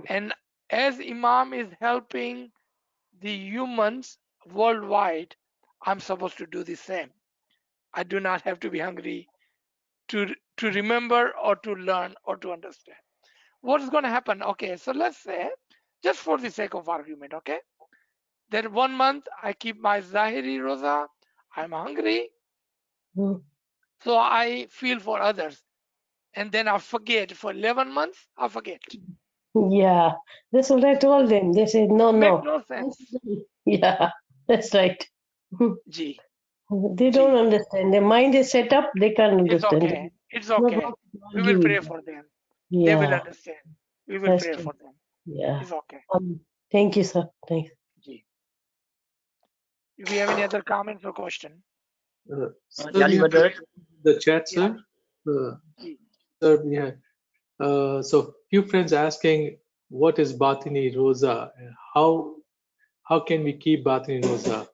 and as Imam is helping the humans worldwide, I'm supposed to do the same. I do not have to be hungry to remember or to learn or to understand. What is going to happen? Okay, so let's say, just for the sake of argument, okay, that 1 month I keep my Zahiri Roza, I'm hungry, so I feel for others, and then I forget for 11 months, I forget. Yeah, that's what I told them. They said, no, Make no. no sense. Yeah, that's right. Ji, They don't ji. understand. Their mind is set up, they can't It's understand. okay. It's No okay. point We will argue with pray them. for them. They will Yeah, understand. We will that's pray true. for them. Yeah. It's okay. Thank you, sir. Thanks. Ji. Do we have any other comments or question? Sir, Yani we have brother. the chat, Yeah. sir. Ji. Sir, we have so few friends asking what is Batini Roza and how can we keep Batini Roza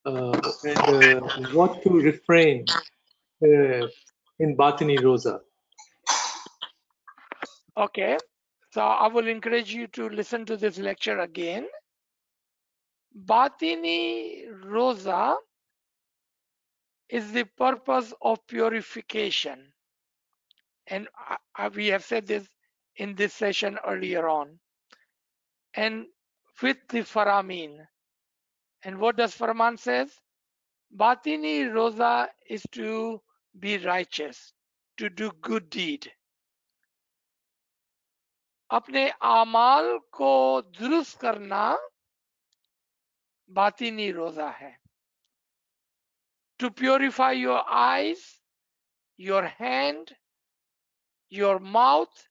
and what to refrain in Batini Roza. Okay. So I will encourage you to listen to this lecture again. Batini Roza is the purpose of purification. And we have said this in this session earlier on. And with the Faramin. And what does Faraman says? Batini Roza is to be righteous, to do good deed. अपने आमाल को दुरुस्त करना बातिनी रोजा है. To purify your eyes, your hand, your mouth,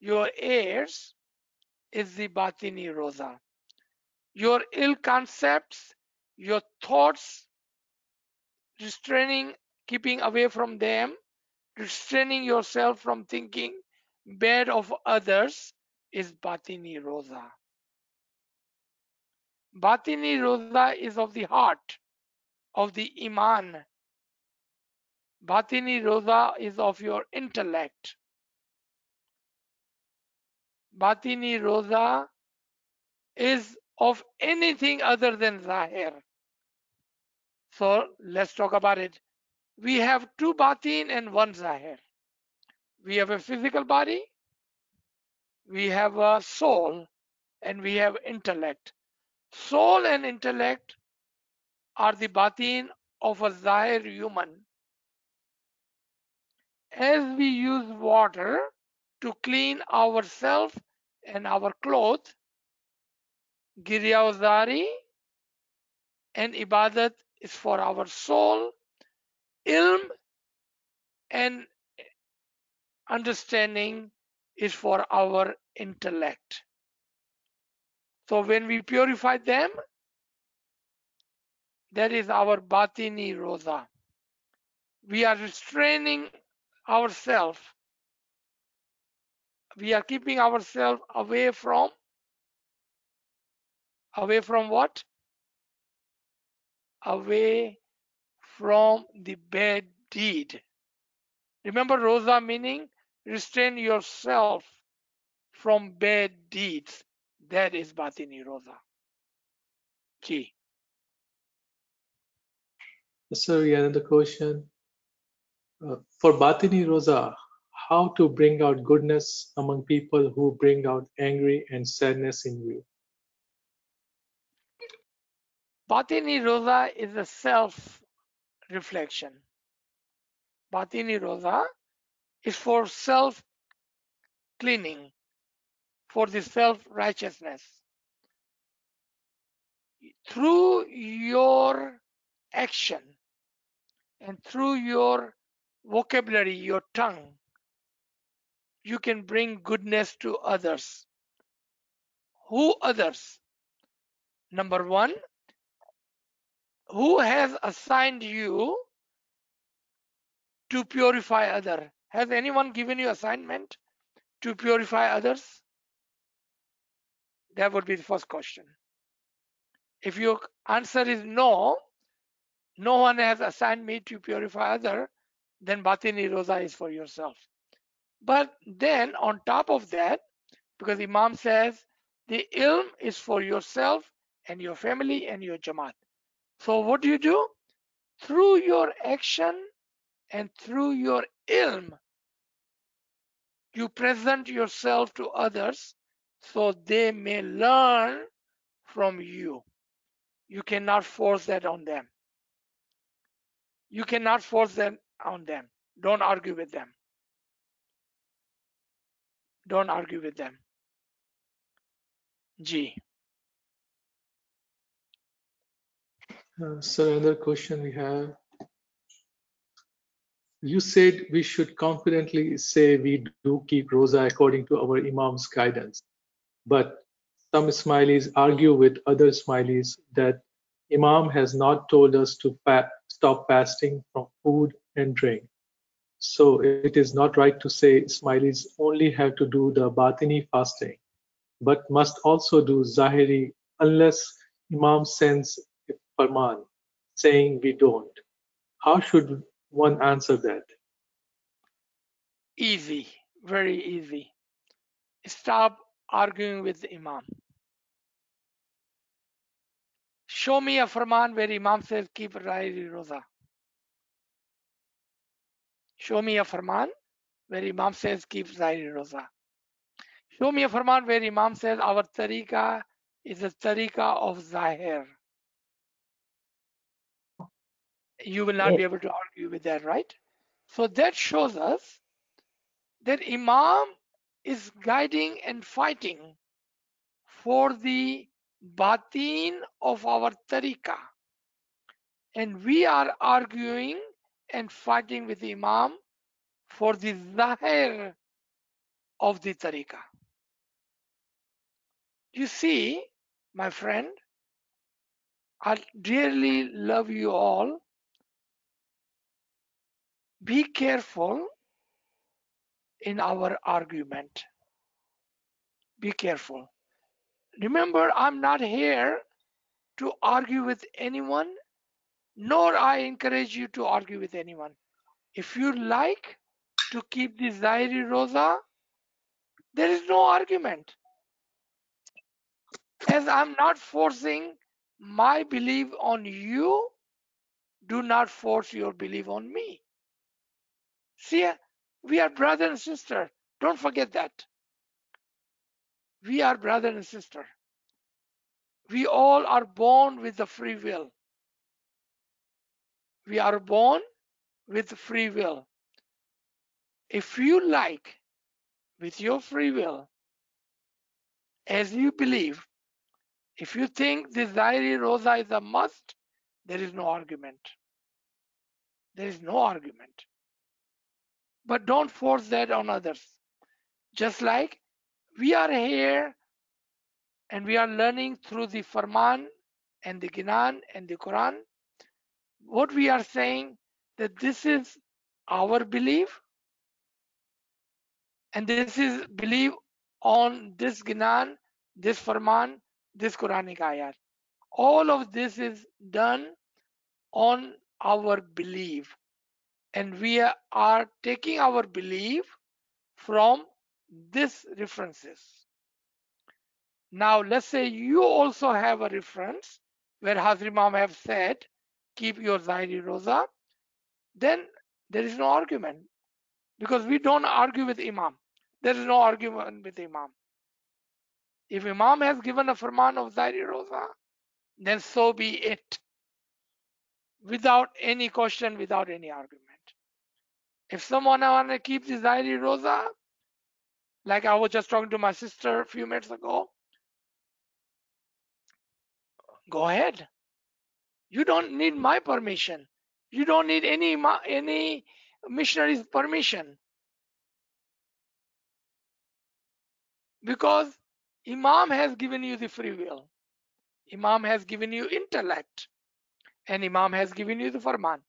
your ears is the batini roza. Your ill concepts, your thoughts, restraining, keeping away from them, restraining yourself from thinking bad of others is batini roza. Batini roza is of the heart, of the iman. Batini roza is of your intellect. Batini roza is of anything other than zahir. So let's talk about it. We have two batin and one zahir. We have a physical body, we have a soul, and we have intellect. Soul and intellect are the batin of a zahir human. As we use water to clean ourselves and our clothes, Giryawzari and ibadat is for our soul, ilm and understanding is for our intellect. So when we purify them, that is our batini roza. We are restraining ourselves. We are keeping ourselves away from what? Away from the bad deed. Remember roza meaning restrain yourself from bad deeds. That is batini roza. Ji. Sir, we have another question. For Batini Roza, how to bring out goodness among people who bring out anger and sadness in you? Batini roza is a self reflection. Batini roza is for self cleaning, for the self righteousness. Through your action and through your vocabulary, your tongue, you can bring goodness to others. Who others? Number one, who has assigned you to purify other? Has anyone given you assignment to purify others? That would be the first question. If your answer is no, no one has assigned me to purify other, then batini roza is for yourself. But then on top of that, because Imam says the ilm is for yourself and your family and your jamaat. So what do? Through your action and through your ilm, you present yourself to others so they may learn from you. You cannot force that on them. You cannot force that on them. Don't argue with them. Don't argue with them. Ji. So another question we have. You said we should confidently say we do keep Roza according to our Imam's guidance. But some Ismailis argue with other Ismailis that Imam has not told us to stop fasting from food and drink. So it is not right to say Ismailis only have to do the Batini fasting, but must also do Zahiri unless Imam sends a Farman saying we don't. How should one answer that? Easy, very easy. Stop arguing with the Imam. Show me a Farman where Imam says keep Zahiri Roza. Show me a Farman where Imam says keep Zahiri Roza. Show me a Farman where Imam says our tariqa is a tariqa of Zahir. You will not be able to argue with that, right? So that shows us that Imam is guiding and fighting for the batin of our tariqa. And we are arguing and fighting with the Imam for the zahir of the tariqa. You see, my friend, I dearly love you all. Be careful in our argument. Be careful. Remember, I'm not here to argue with anyone, nor I encourage you to argue with anyone. If you like to keep the Zahiri Roza, there is no argument. As I'm not forcing my belief on you, do not force your belief on me. See, we are brother and sister. Don't forget that. We are brother and sister. We all are born with the free will. We are born with free will. If you like, with your free will, as you believe, if you think the Zahiri Roza is a must, there is no argument. There is no argument. But don't force that on others. Just like we are here and we are learning through the Farman and the Ginan and the Quran, what we are saying that this is our belief and this is belief on this Ginan, this Farman, this Quranic ayat. All of this is done on our belief, and we are taking our belief from these references. Now let's say you also have a reference where Hazrat Imam have said keep your Zahiri Roza, then there is no argument because we don't argue with Imam. There is no argument with Imam. If Imam has given a Farman of Zahiri Roza, then so be it, without any question, without any argument. If someone want to keep the Zahiri Roza, like I was just talking to my sister a few minutes ago, go ahead. You don't need my permission. You don't need any missionary's permission, because Imam has given you the free will. Imam has given you intellect, and Imam has given you the Farman.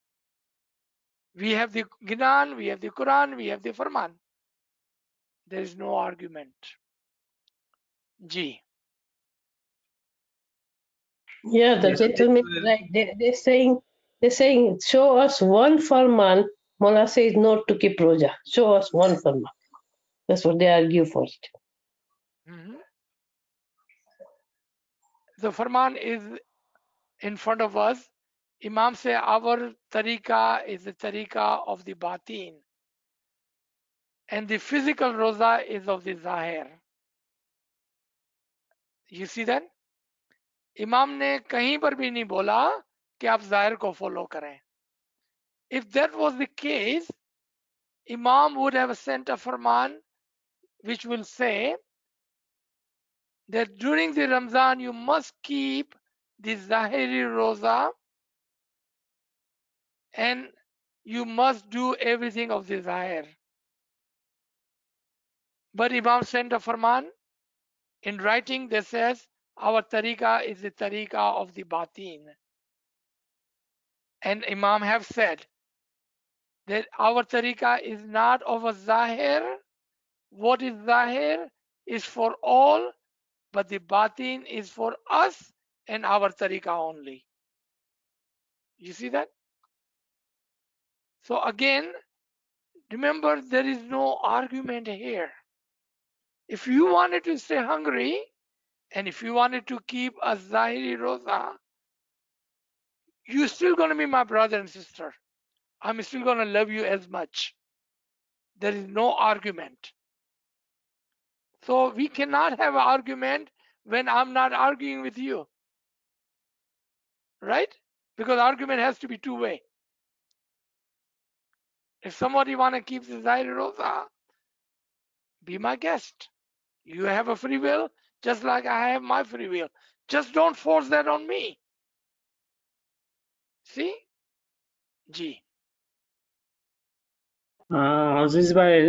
We have the Ginan, we have the Quran, we have the Farman. There is no argument. Ji. Yeah, the Yeah, gentleman is right. They're saying, show us one Farman. Mullah says not to keep Roja. Show us one Farman. That's what they argue first. The Farman is in front of us. Imam say our tariqa is the tariqa of the batin, and the physical roza is of the zahir. You see that? Imam ने कहीं पर भी नहीं बोला कि आप जाहिर को फॉलो करें. If that was the case, Imam would have sent a farman which will say that during the Ramzan you must keep the Zahiri Roza and you must do everything of the Zahir. But Imam sent a farman in writing that says our tariqah is the tariqah of the batin. And Imam have said that our tariqah is not of a Zahir. What is Zahir is for all, but the batin is for us and our tariqah only. You see that? So again, remember, there is no argument here. If you wanted to stay hungry and if you wanted to keep a Zahiri Roza, you're still going to be my brother and sister. I'm still going to love you as much. There is no argument. So we cannot have an argument when I'm not arguing with you. Right? Because argument has to be two-way. If somebody want to keep the Zahiri Roza, be my guest. You have a free will, just like I have my free will. Just don't force that on me. See? G. Aziz bhai,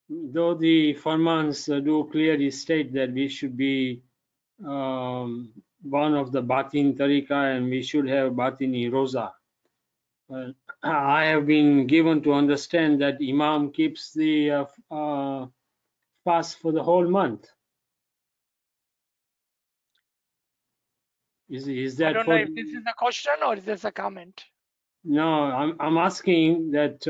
though the formans do clearly state that we should be one of the Batin Tariqa and we should have Batini Roza. I have been given to understand that Imam keeps the fast for the whole month. Is that I don't know if this is a question or is this a comment? No, I'm asking that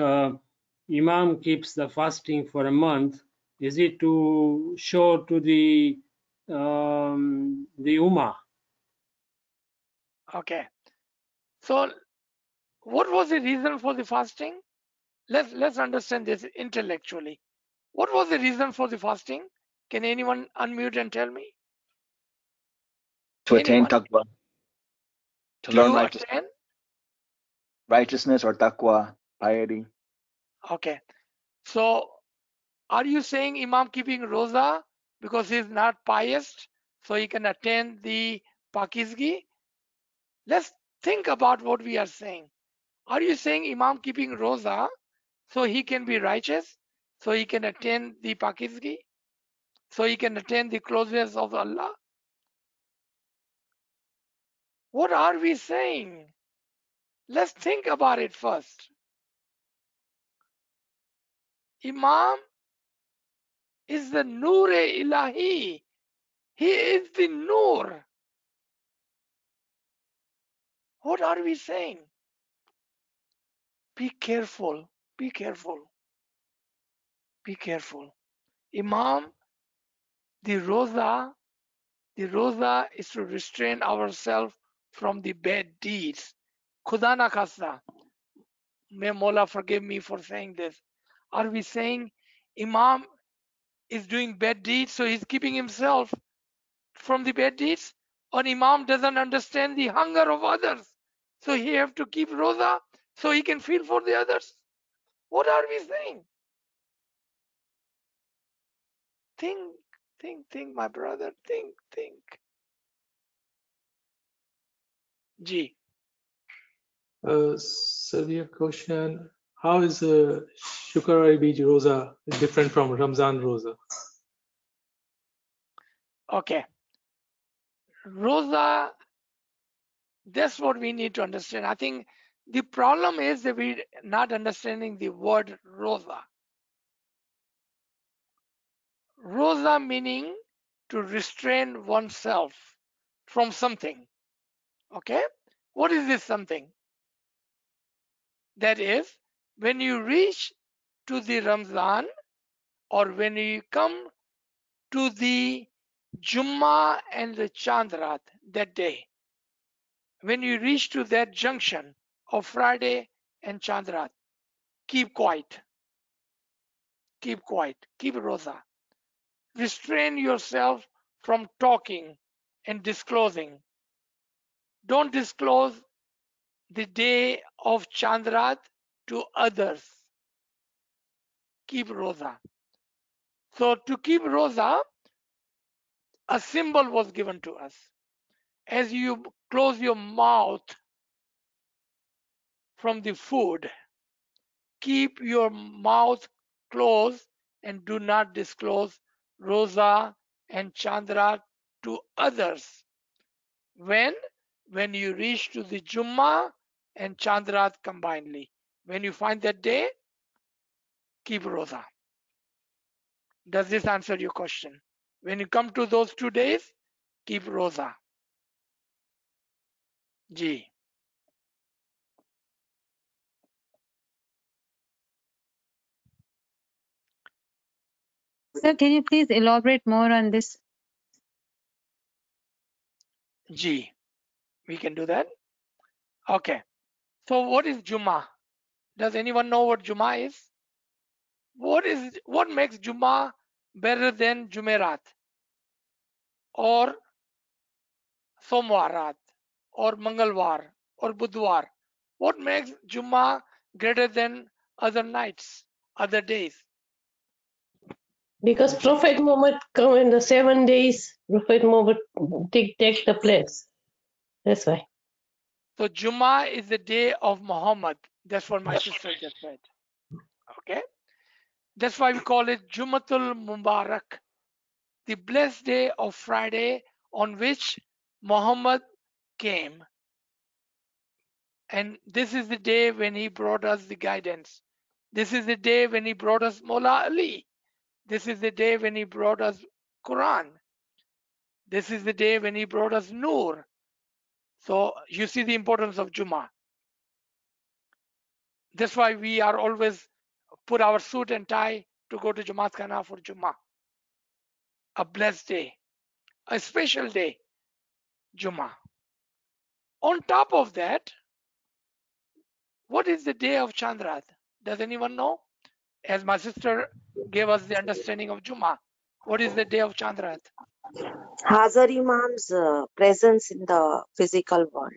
Imam keeps the fasting for a month. Is it to show to the Ummah? Okay. So what was the reason for the fasting? Let's understand this intellectually. What was the reason for the fasting? Can anyone unmute and tell me? To attain Anyone? taqwa. To learn attain? righteousness or taqwa, piety. Okay. So are you saying Imam keeping Roza because he's not pious, so he can attain the Pakizgi? Let's think about what we are saying. Are you saying Imam keeping Roza so he can be righteous, so he can attain the Pakizgi, so he can attain the closeness of Allah? What are we saying? Let's think about it first. Imam is the Noor-e Ilahi. He is the Noor. What are we saying? Be careful. Be careful. Be careful. Imam, the Roza is to restrain ourselves from the bad deeds. Khuda na khasta. May Mola forgive me for saying this. Are we saying Imam is doing bad deeds, so he's keeping himself from the bad deeds? Or Imam doesn't understand the hunger of others, so he have to keep Roza so he can feel for the others? What are we saying? Think, my brother. Think. G. Severe question. How is Shukrawari Beej Roza different from Ramzan Roza? Okay. Roza, that's what we need to understand. I think the problem is that we're not understanding the word Roza. Roza meaning to restrain oneself from something. Okay? What is this something? That is, when you reach to the Ramzan or when you come to the Jummah and the Chandrat that day, when you reach to that junction of Friday and Chandrat, keep quiet. Keep quiet. Keep Roza. Restrain yourself from talking and disclosing. Don't disclose the day of Chandrat to others. Keep Roza. So to keep Roza, a symbol was given to us. As you close your mouth from the food, keep your mouth closed and do not disclose Roza and Chandra to others. When you reach to the Jummah and Chandrat combinedly. When you find that day, keep Roza. Does this answer your question? When you come to those 2 days, keep Roza. Ji. Sir, can you please elaborate more on this? Ji. We can do that. Okay. So what is Jummah? Does anyone know what Jummah is? What makes Jummah better than Jumerat or Somwarat or Mangalwar or Budwar? What makes Jummah greater than other nights, other days? Because Prophet Muhammad come in the 7 days, Prophet Muhammad take the place. That's why. So Jummah is the day of Muhammad. That's what my sister just said. Okay. That's why we call it Jummatul Mubarak, the blessed day of Friday on which Muhammad came. And this is the day when he brought us the guidance. This is the day when he brought us Mola Ali. This is the day when he brought us Quran. This is the day when he brought us Noor. So you see the importance of Jummah. That's why we are always put our suit and tie to go to Jamaat Khana for Jummah. A blessed day, a special day, Jummah. On top of that, what is the day of Chandrat? Does anyone know? As my sister gave us the understanding of Jummah, what is the day of Chandrat? Hazar Imam's presence in the physical world.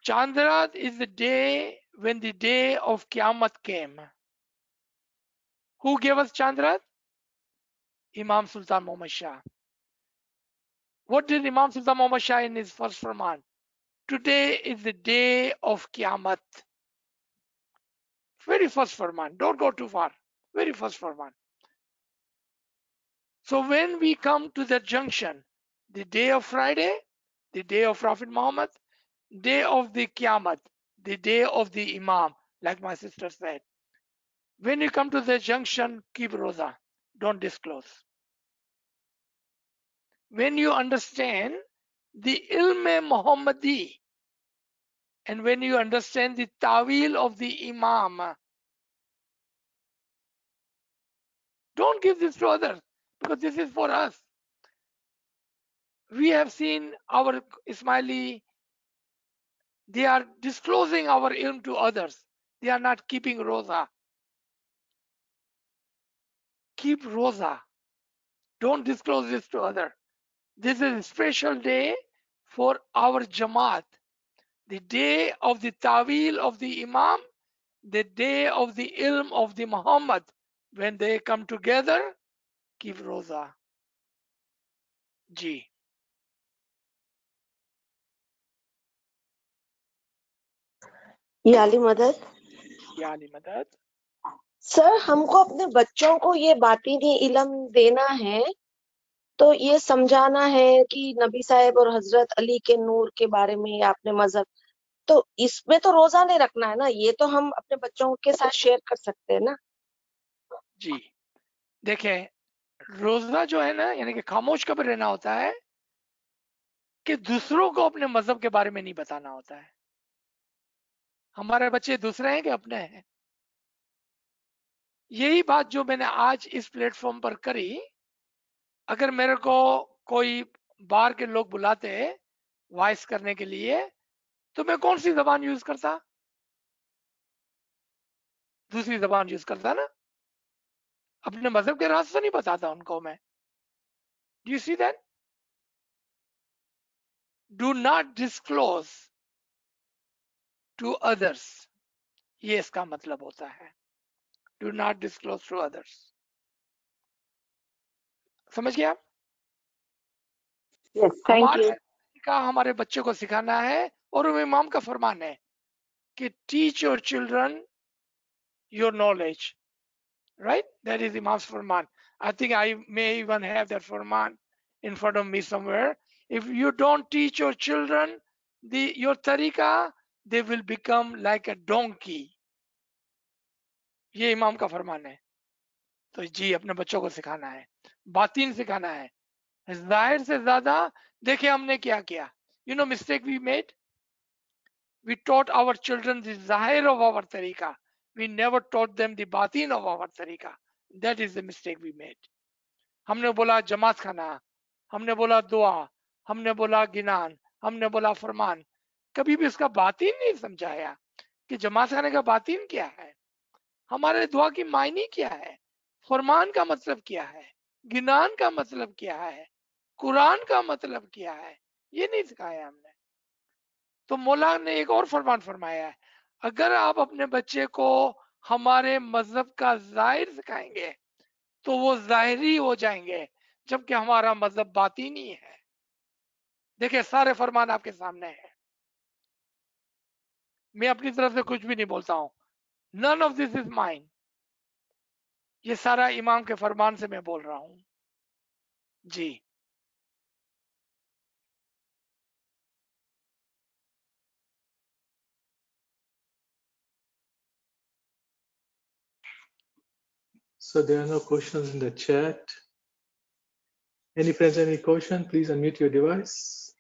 Chandrat is the day when the day of Qiyamah came. Who gave us Chandrat? Imam Sultan Muhammad Shah. What did Imam Sultan Muhammad Shah in his first Farman? Today is the day of Qiyamah. Very first Farman. Don't go too far. Very first Farman. So when we come to that junction, the day of Friday, the day of Prophet Muhammad, day of the Qiyamah, the day of the Imam, like my sister said. When you come to the junction, keep Roza. Don't disclose. When you understand the Ilm-e Muhammadi, and when you understand the Tawil of the Imam, don't give this to others, because this is for us. We have seen our Ismaili, they are disclosing our ilm to others. They are not keeping Roza. Keep Roza. Don't disclose this to others. This is a special day for our Jamaat. The day of the Tawil of the Imam, the day of the Ilm of the Muhammad. When they come together, keep Roza. Ji. ये अली मदद Ya Ali Madad. Sir हमको अपने बच्चों को ये बातिनी इल्म देना है तो ये समझाना है कि नबी साहब और हजरत अली के नूर के बारे में या अपने मजहब तो इसमें तो रोजा नहीं रखना है ना ये तो हम अपने बच्चों के साथ शेयर कर सकते हैं ना जी देखें रोजा जो है ना यानी कि खामोश कब रहना होता है कि दूसरों को अपने मजहब के बारे में नहीं बताना होता है हमारे बच्चे दूसरे हैं कि अपने हैं यही बात जो मैंने आज इस प्लेटफॉर्म पर करी अगर मेरे को कोई बाहर के लोग बुलाते वॉइस करने के लिए तो मैं कौन सी जबान यूज करता दूसरी जबान यूज करता ना अपने मजहब के राज तो नहीं बताता उनको मैं do you see that do not disclose to others ये इसका मतलब होता है do not disclose to others समझ गए आप Yes, thank हमारे you. तरीका हमारे बच्चे को सिखाना है, और वो इमाम का फरमान है कि teach your children your knowledge, right? That is Imam's Farman. I think I may even have that Farman in front of me somewhere. If you don't teach your children your tariqa, they will become like a donkey. ये इमाम का फरमान है. तो जी अपने बच्चों को सिखाना है, बातिन सिखाना है, जाहिर से ज्यादा. देखिए हमने क्या किया. You know mistake we made? We taught our children the zahir of our tariqa. We never taught them the batin of our tariqa. That is the mistake we made. हमने बोला जमात खाना, हमने बोला दुआ, हमने बोला गिनान, हमने बोला फरमान. कभी भी उसका बातिन नहीं समझाया कि जमात खाने का बातिन क्या है, हमारे दुआ की मायने क्या है, फरमान का मतलब क्या है, गिनान का मतलब क्या है, कुरान का मतलब क्या है, ये नहीं सिखाया हमने. तो मौला ने एक और फरमान फरमाया है, अगर आप अपने बच्चे को हमारे मजहब का जाहिर सिखाएंगे तो वो जाहिरी हो जाएंगे, जबकि हमारा मजहब बातिनी है. देखिए सारे फरमान आपके सामने हैं, मैं अपनी तरफ से कुछ भी नहीं बोलता हूं. None of this is mine. ये सारा इमाम के फरमान से मैं बोल रहा हूं. जी So there are no questions in the chat. Any friends, any question? Please unmute your device.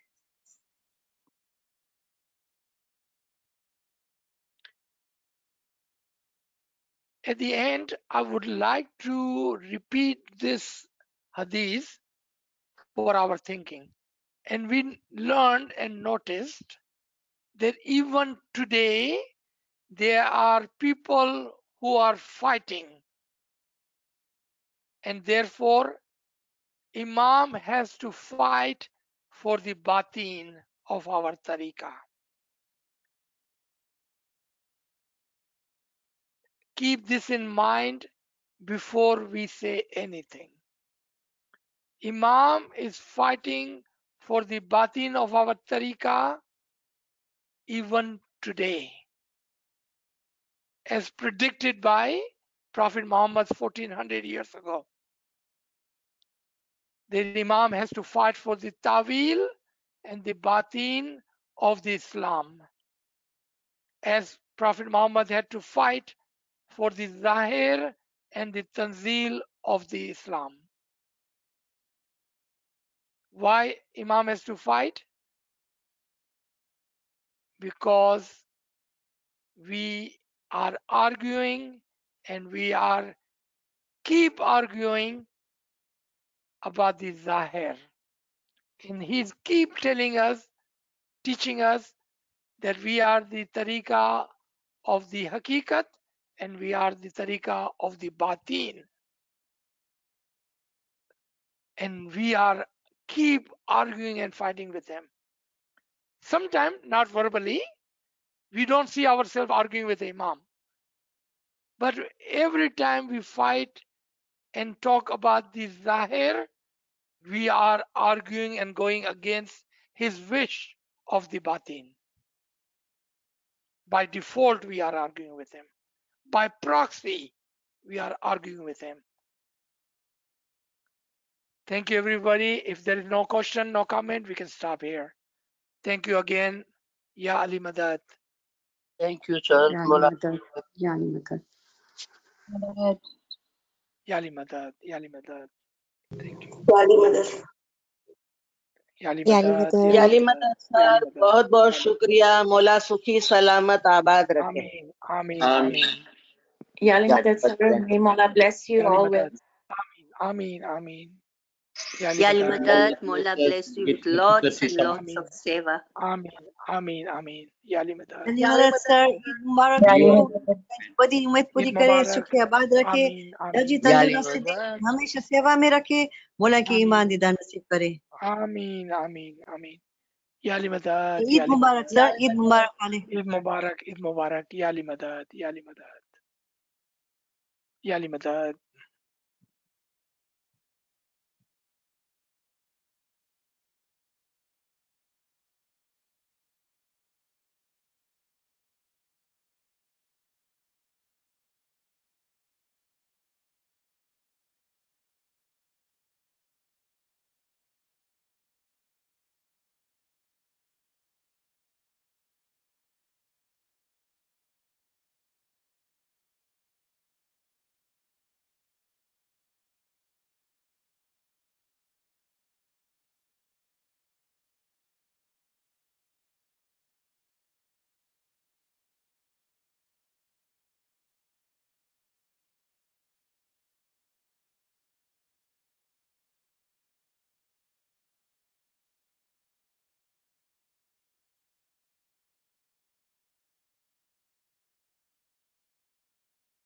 At the end, I would like to repeat this hadith for our thinking. And we learned and noticed that even today, there are people who are fighting. And therefore, Imam has to fight for the batin of our tariqah. Keep this in mind before we say anything. Imam is fighting for the batin of our tariqah even today, as predicted by Prophet Muhammad 1400 years ago. The Imam has to fight for the tawil and the batin of the Islam, as Prophet Muhammad had to fight for the zahir and the tanzil of the Islam. Why Imam has to fight? Because we are arguing and we are keep arguing about the zahir. And he's keep telling us, teaching us that we are the tariqah of the hakikat and we are the tariqah of the batin. And we are keep arguing and fighting with him. Sometimes not verbally, we don't see ourselves arguing with the Imam. But every time we fight and talk about the zahir, we are arguing and going against his wish of the batin. By default, we are arguing with him. By proxy, we are arguing with him. Thank you, everybody. If there is no question, no comment, we can stop here. Thank you again. Ya Ali Madad. Thank you, sir. Yani madad. Yani madad. Ya Ali Madad. Ya Ali Madad. Thank you. वाली मदद. Ya Ali Ya Ali Madad. Madad. Ya याली Ali मदद Madad. Sir, बहुत बहुत शुक्रिया. मौला सुखी सलामत आबाद रखे. Ameen. Ameen. Ameen. Yali Madad, sir. May Mola bless you Ya Ali always. Madad. Ameen. Ameen. Ameen. Ya Ali Ya Ali Madad. Madad, Mola bless you with lots and lots of seva. Ameen. Ameen. Ameen. Ya Ali Madad. धन्यवाद sir. Eid मुबारक Yali हो. Madad. बड़ी उम्मीद पूरी Eid करे, Mubarak. सुखी आबाद रखे, Ameen. रजी Ameen. तंदुरुस्ती दे, हमेशा सेवा में रखे, मौला की ईमान दीदार नसीब करे. Ameen. Ameen. Ameen. Ya Ali Madad. Eid Ya Ali मुबारक Madad. सर, ईद मुबारक वाले. Eid Mubarak. Eid Mubarak. Ya Ali Madad. Ya Ali Madad. Ya Ali Madad.